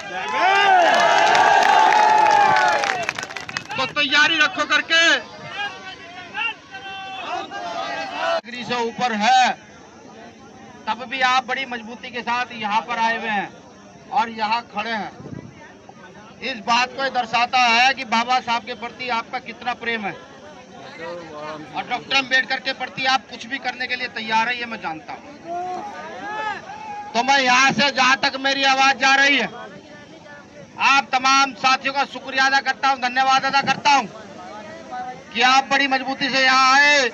तो तैयारी रखो करके डिग्री से ऊपर है, तब भी आप बड़ी मजबूती के साथ यहाँ पर आए हुए हैं और यहाँ खड़े हैं। इस बात को दर्शाता है कि बाबा साहब के प्रति आपका कितना प्रेम है और डॉक्टर अम्बेडकर के प्रति आप कुछ भी करने के लिए तैयार है, ये मैं जानता हूँ। तो मैं यहाँ से जहाँ तक मेरी आवाज जा रही है, आप तमाम साथियों का शुक्रिया अदा करता हूँ, धन्यवाद अदा करता हूँ कि आप बड़ी मजबूती से यहाँ आए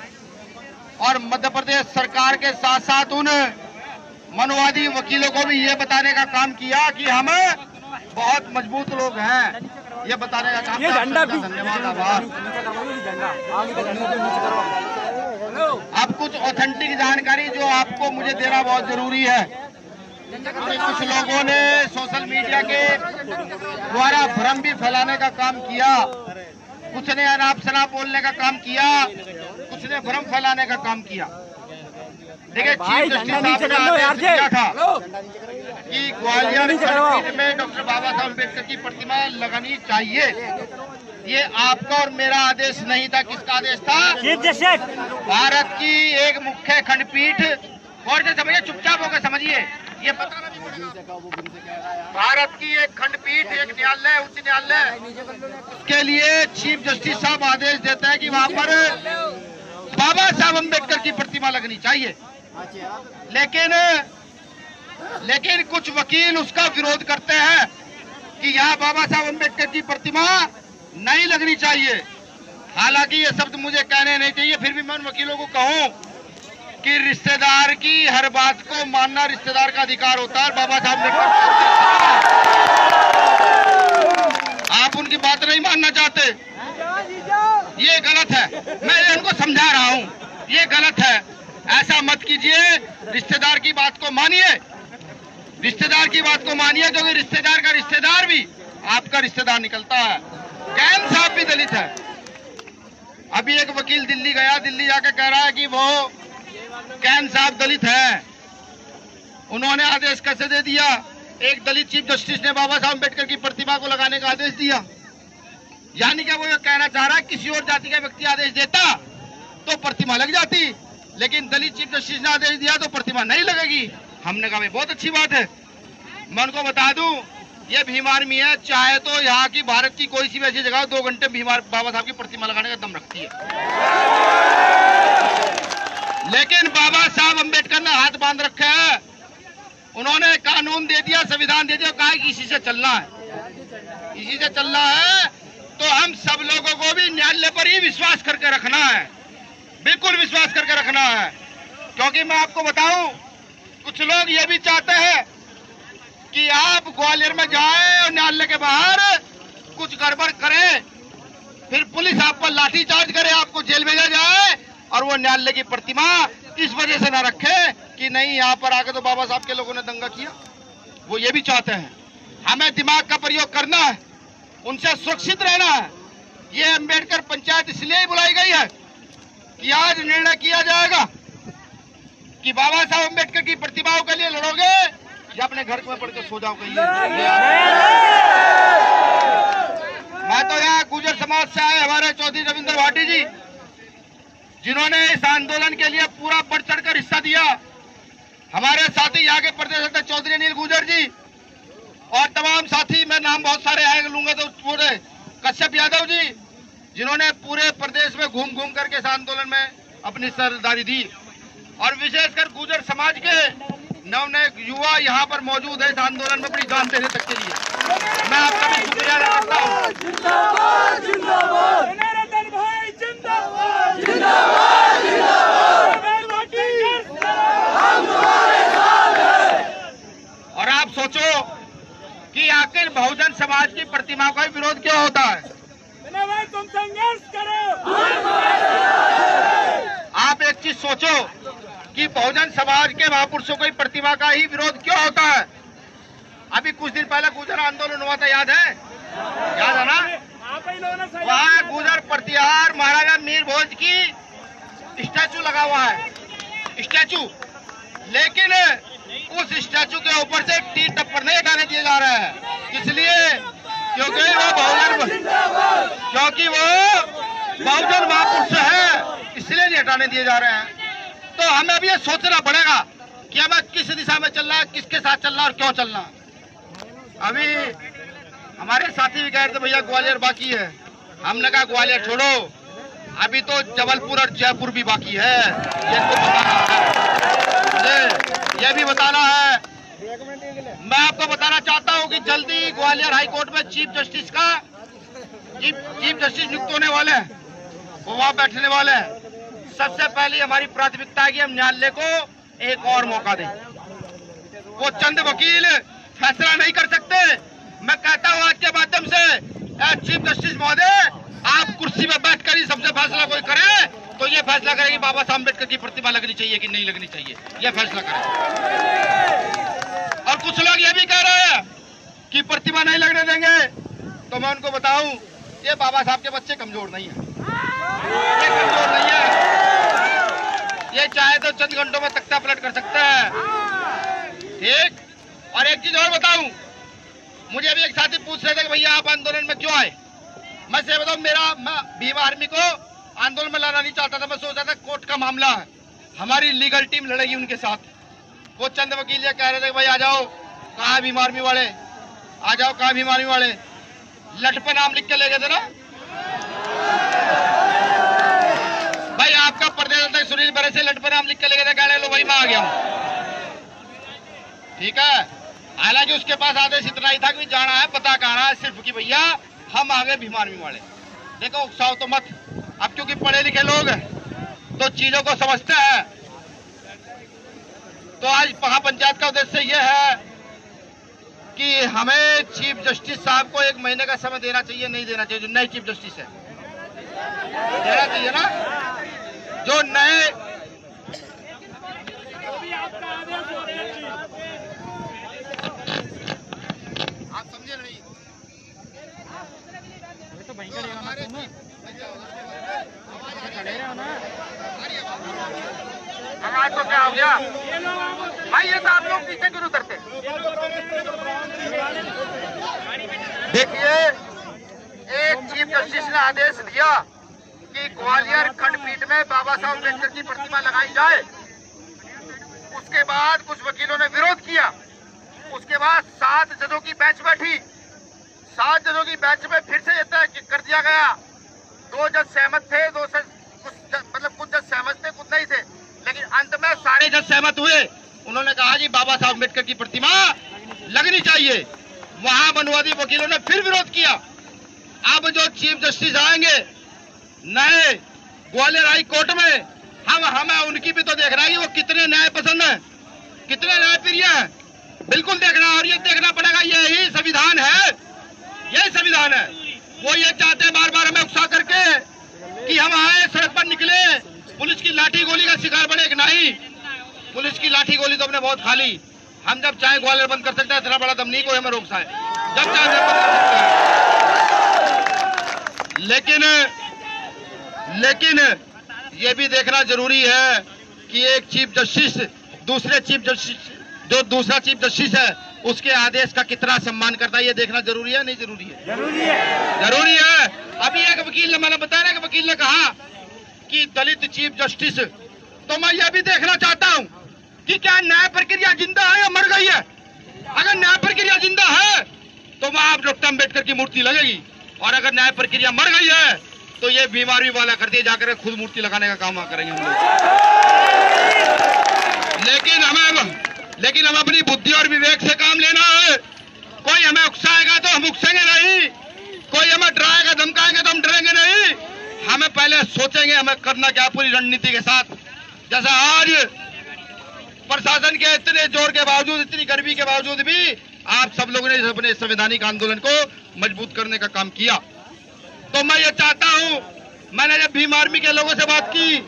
और मध्य प्रदेश सरकार के साथ साथ उन मनुवादी वकीलों को भी ये बताने का काम किया कि हम बहुत मजबूत लोग हैं, ये बताने का काम किया। धन्यवाद, आभार। अब कुछ ऑथेंटिक जानकारी जो आपको मुझे देना बहुत जरूरी है। कुछ लोगों ने सोशल मीडिया के द्वारा भ्रम भी फैलाने का काम किया, कुछ ने अनाप शनाप बोलने का काम किया, कुछ ने भ्रम फैलाने का काम किया। देखिए, चीफ जस्टिस साहब ने आदेश दिया था कि ग्वालियर खंडपीठ में डॉक्टर बाबा साहब अम्बेडकर की प्रतिमा लगानी चाहिए। ये आपका और मेरा आदेश नहीं था, किसका आदेश था? Chief justice. भारत की एक मुख्य खंडपीठ, और जो समझिए, चुपचाप होकर समझिए, ये बताना भी पड़ेगा। भारत की एक खंडपीठ, एक न्यायालय, उच्च न्यायालय के लिए चीफ जस्टिस साहब आदेश देते हैं कि वहां पर बाबा साहब अम्बेडकर की प्रतिमा लगनी चाहिए, लेकिन कुछ वकील उसका विरोध करते हैं कि यहाँ बाबा साहब अम्बेडकर की प्रतिमा नहीं लगनी चाहिए। हालांकि ये शब्द मुझे कहने नहीं चाहिए, फिर भी मैं उन वकीलों को कहूं कि रिश्तेदार की हर बात को मानना रिश्तेदार का अधिकार होता है। बाबा साहब अम्बेडकर, आप उनकी बात नहीं मानना चाहते, ये गलत है। मैं इनको समझा रहा हूँ, ये गलत है, ऐसा मत कीजिए। रिश्तेदार की बात को मानिए, रिश्तेदार की बात को मानिए, क्योंकि रिश्तेदार का रिश्तेदार भी आपका रिश्तेदार निकलता है। कैन साहब भी दलित है। अभी एक वकील दिल्ली गया, दिल्ली जाके कह रहा है कि वो कैन साहब दलित है। उन्होंने आदेश कैसे दे दिया? एक दलित चीफ जस्टिस ने बाबा साहब अम्बेडकर की प्रतिमा को लगाने का आदेश दिया। यानी कि वो ये कहना चाह रहा है किसी और जाति का व्यक्ति आदेश देता तो प्रतिमा लग जाती, लेकिन दलित चीफ जस्टिस ने आदेश दिया तो प्रतिमा नहीं लगेगी। हमने कहा भाई बहुत अच्छी बात है। मैं उनको बता दूं, ये भीम आर्मी है, चाहे तो यहाँ की भारत की कोई सी भी ऐसी जगह 2 घंटे बाबा साहब की प्रतिमा लगाने का दम रखती है। लेकिन बाबा साहब अम्बेडकर ने हाथ बांध रखा है। उन्होंने कानून दे दिया, संविधान दे दिया, कहा कि इसी से चलना है, इसी से चलना है। तो हम सब लोगों को भी न्यायालय पर ही विश्वास करके रखना है, बिल्कुल विश्वास करके रखना है। क्योंकि मैं आपको बताऊं, कुछ लोग ये भी चाहते हैं कि आप ग्वालियर में जाएं और न्यायालय के बाहर कुछ गड़बड़ करें, फिर पुलिस आप पर लाठीचार्ज करे, आपको जेल भेजा जाए और वो न्यायालय की प्रतिमा इस वजह से ना रखे कि नहीं यहाँ पर आके तो बाबा साहब के लोगों ने दंगा किया। वो ये भी चाहते हैं। हमें दिमाग का प्रयोग करना है, उनसे सुरक्षित रहना है। ये अम्बेडकर पंचायत इसलिए ही बुलाई गई है कि आज निर्णय किया जाएगा कि बाबा साहब अम्बेडकर की प्रतिमाओं के लिए लड़ोगे या अपने घर में पढ़ के सो जाओगे। मैं तो यहाँ गुर्जर समाज से आए हमारे चौधरी रविंद्र भाटी जी, जिन्होंने इस आंदोलन के लिए पूरा बढ़ चढ़कर हिस्सा दिया। हमारे साथी यहाँ के प्रदेश अध्यक्ष चौधरी अनिल गुर्जर जी और तमाम साथी, मैं नाम बहुत सारे आए लूंगा तो पूरे, कश्यप यादव जी, जिन्होंने पूरे प्रदेश में घूम घूम करके इस आंदोलन में अपनी सरदारी दी। और विशेषकर गुर्जर समाज के नए युवा यहाँ पर मौजूद है इस आंदोलन में अपनी जान देने तक के लिए। मैं आपका भी शुक्रिया अदा करता हूँ। जिंदाबाद जिंदाबाद, जनार्दन भाई जिंदाबाद जिंदाबाद जिंदाबाद, हम तुम्हारे साथ हैं। और आप सोचो कि आखिर बहुजन समाज की प्रतिमा का विरोध क्यों होता है? भाई तुम संघर्ष करो। आप एक चीज सोचो कि बहुजन समाज के महापुरुषों की प्रतिमा का ही विरोध क्यों होता है? अभी कुछ दिन पहले गुर्जर आंदोलन हुआ था, याद है? याद है ना? वहाँ गुर्जर प्रतिहार महाराजा मीर भोज की स्टैचू लगा हुआ है, स्टैचू, लेकिन उस स्टैचू के ऊपर से टी टप्पर नहीं हटाने दिए जा रहे हैं। इसलिए क्योंकि वो बहुजन महापुरुष है, इसलिए नहीं हटाने दिए जा रहे हैं। तो हमें अब ये सोचना पड़ेगा कि हमें किस दिशा में चलना है, किसके साथ चलना है और क्यों चलना है। अभी हमारे साथी भी कह रहे थे भैया ग्वालियर बाकी है। हमने कहा ग्वालियर छोड़ो, अभी तो जबलपुर और जयपुर भी बाकी है। ये तो बताना है, मुझे ये भी बताना है। मैं आपको बताना चाहता हूं कि जल्दी ग्वालियर हाई कोर्ट में चीफ जस्टिस नियुक्त होने वाले हैं, वो वहां बैठने वाले हैं। सबसे पहले हमारी प्राथमिकता है कि हम न्यायालय को एक और मौका दें। वो चंद वकील फैसला नहीं कर सकते। मैं कहता हूं आज के माध्यम से चीफ जस्टिस महोदय, आप कुर्सी में बैठकर ही सबसे फैसला कोई करे तो ये फैसला करे कि बाबा साहब अम्बेडकर की प्रतिमा लगनी चाहिए कि नहीं लगनी चाहिए, ये फैसला करें। और कुछ लोग ये भी कह रहे हैं कि प्रतिमा नहीं लगने देंगे, तो मैं उनको बताऊं ये बाबा साहब के बच्चे कमजोर नहीं है, ये कमजोर नहीं है। ये चाहे तो चंद घंटों में तख्ता पलट कर सकता है, ठीक। और एक चीज और बताऊं, मुझे अभी एक साथी पूछ रहे थे कि भैया आप आंदोलन में क्यों आए। मैं से बताऊं, मैं भीम आर्मी को आंदोलन में लाना नहीं चाहता था। मैं सोचा था कोर्ट का मामला है, हमारी लीगल टीम लड़ेगी उनके साथ, वो चंद वकील ये कह रहे थे भाई आ जाओ, कहाँ भीम आर्मी वाले, आ जाओ कहाँ भीम आर्मी वाले, लठ पे नाम लिख के ले गए थे ना भाई। आपका प्रदेश अध्यक्ष सुनील बरे से लठ पे नाम लिख के ले गए थे, कह रहे लो भाई मैं आ गया हूँ, ठीक है। हालांकि उसके पास आदेश इतना ही था कि जाना है, पता कहना है सिर्फ कि भैया हम आ गए भीम आर्मी वाले। देखो उकसाओ तो मत, अब क्योंकि पढ़े लिखे लोग तो चीजों को समझते हैं। तो आज महापंचायत का उद्देश्य यह है कि हमें चीफ जस्टिस साहब को 1 महीने का समय देना चाहिए, नहीं देना चाहिए। जो नए चीफ जस्टिस है देना चाहिए ना, जो नए आप समझे नहीं तो आवाज तो क्या हो गया भाई, ये तो आप लोग पीछे क्यों करते। देखिए एक चीफ जस्टिस ने आदेश दिया कि ग्वालियर खंडपीठ में बाबा साहब अम्बेडकर की प्रतिमा लगाई जाए। उसके बाद कुछ वकीलों ने विरोध किया। उसके बाद 7 जजों की बेंच बैठी। 7 जजों की बेंच में फिर से तय कर दिया गया। 2 जज सहमत थे, कुछ जज सहमत थे, कुछ नहीं थे, लेकिन अंत में सारे जज सहमत हुए। उन्होंने कहा जी बाबा साहब अम्बेडकर की प्रतिमा लगनी चाहिए। वहां मनुवादी वकीलों ने फिर विरोध किया। अब जो चीफ जस्टिस आएंगे नए ग्वालियर हाई कोर्ट में, हमें उनकी भी तो देखना है कि वो कितने न्याय पसंद है, कितने न्याय प्रिय है, बिल्कुल देखना। और ये देखना पड़ेगा, यही संविधान है, यही संविधान है। वो ये चाहते हैं बार बार हमें उकसा करके कि हम आए सड़क पर निकले, पुलिस की लाठी गोली का शिकार बने। नहीं, पुलिस की लाठी गोली तो हमने बहुत खा ली। हम जब चाहे ग्वालियर बंद कर सकते हैं, इतना बड़ा दम नहीं कोई हमें रोक पाए, जब चाहे बंद कर सकते हैं। लेकिन ये भी देखना जरूरी है कि एक चीफ जस्टिस दूसरा चीफ जस्टिस है उसके आदेश का कितना सम्मान करता है, ये देखना जरूरी है, नहीं जरूरी है? जरूरी है। अभी एक वकील ने मैंने बताया कि वकील ने कहा कि दलित चीफ जस्टिस, तो मैं यह भी देखना चाहता हूं कि क्या न्याय प्रक्रिया जिंदा है या मर गई है। अगर न्याय प्रक्रिया जिंदा है तो वहां डॉक्टर अम्बेडकर की मूर्ति लगेगी, और अगर न्याय प्रक्रिया मर गई है तो ये बीमारी वाला कर दिए जाकर खुद मूर्ति लगाने का काम करेंगे हम लोग। लेकिन हम अपनी बुद्धि और विवेक से काम लेना है। कोई हमें उकसाएगा तो हम उकसेंगे नहीं, कोई हमें डराएगा धमकाएंगे तो हम डरेंगे नहीं। हमें पहले सोचेंगे हमें करना क्या, पूरी रणनीति के साथ। जैसा आज प्रशासन के इतने जोर के बावजूद, इतनी गर्मी के बावजूद भी आप सब लोगों ने अपने संवैधानिक आंदोलन को मजबूत करने का काम किया। तो मैं ये चाहता हूं, मैंने जब भीम आर्मी के लोगों से बात की,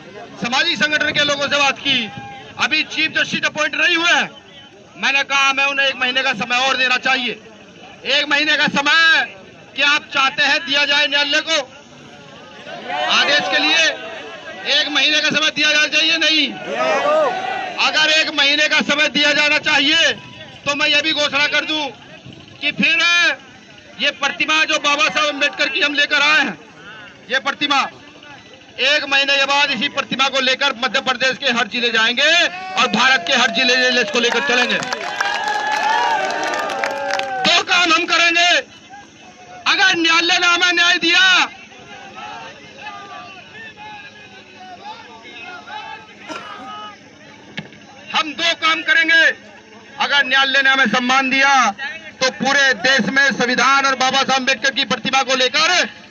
सामाजिक संगठन के लोगों से बात की, अभी चीफ जस्टिस अपॉइंट नहीं हुए, मैंने कहा मैं उन्हें 1 महीने का समय और देना चाहिए। 1 महीने का समय क्या आप चाहते हैं दिया जाए न्यायालय को आदेश के लिए? 1 महीने का समय दिया जाना चाहिए नहीं? अगर 1 महीने का समय दिया जाना चाहिए तो मैं ये भी घोषणा कर दूं कि फिर ये प्रतिमा जो बाबा साहब अम्बेडकर की हम लेकर आए हैं, ये प्रतिमा 1 महीने के बाद इसी प्रतिमा को लेकर मध्य प्रदेश के हर जिले जाएंगे और भारत के हर जिले इसको लेकर चलेंगे। 2 काम हम करेंगे। अगर न्यायालय ने हमें न्याय दिया हम 2 काम करेंगे। अगर न्यायालय ने हमें सम्मान दिया तो पूरे देश में संविधान और बाबा साहब अम्बेडकर की प्रतिमा को लेकर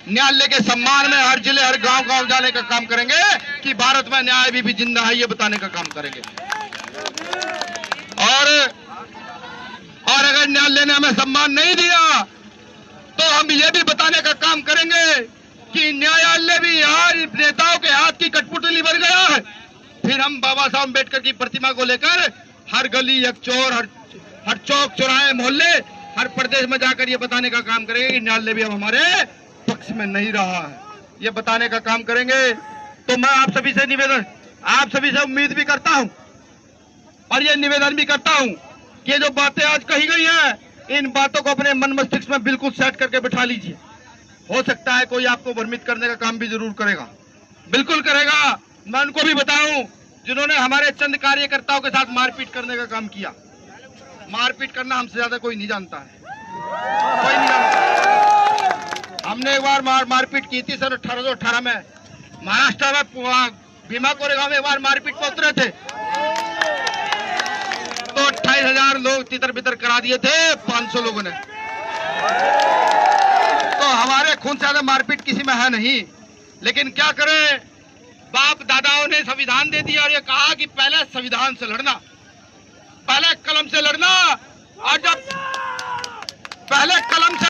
न्यायालय के सम्मान में हर जिले हर गांव जाने का काम करेंगे कि भारत में न्याय भी जिंदा है, ये बताने का काम करेंगे। और अगर न्यायालय ने हमें सम्मान नहीं दिया तो हम ये भी बताने का काम करेंगे कि न्यायालय भी यार नेताओं के हाथ की कठपुतली बन गया है। फिर हम बाबा साहब अम्बेडकर की प्रतिमा को लेकर हर गली, हर चौर, हर चौक चौराहे, मोहल्ले, हर प्रदेश में जाकर ये बताने का काम करेंगे कि न्यायालय भी अब हमारे पक्ष में नहीं रहा है, ये बताने का काम करेंगे। तो मैं आप सभी से निवेदन, आप सभी से उम्मीद भी करता हूं और ये निवेदन भी करता हूं कि ये जो बातें आज कही गई हैं, इन बातों को अपने मन मस्तिष्क में बिल्कुल सेट करके बिठा लीजिए। हो सकता है कोई आपको भ्रमित करने का काम भी जरूर करेगा, बिल्कुल करेगा। मैं उनको भी बताऊं जिन्होंने हमारे चंद कार्यकर्ताओं के साथ मारपीट करने का काम किया। मारपीट करना हमसे ज्यादा कोई नहीं जानता है, कोई नहीं जानता। हमने एक बार मारपीट की थी सन 1818 में महाराष्ट्र में भीमा कोरेगांव में एक बार मारपीट में उतरे थे तो 28,000 लोग तितर बितर करा दिए थे 500 लोगों ने। तो हमारे खून से ज्यादा मारपीट किसी में है नहीं। लेकिन क्या करें, बाप दादाओं ने संविधान दे दिया और ये कहा कि पहले संविधान से लड़ना, पहले कलम से लड़ना, और जब पहले कलम से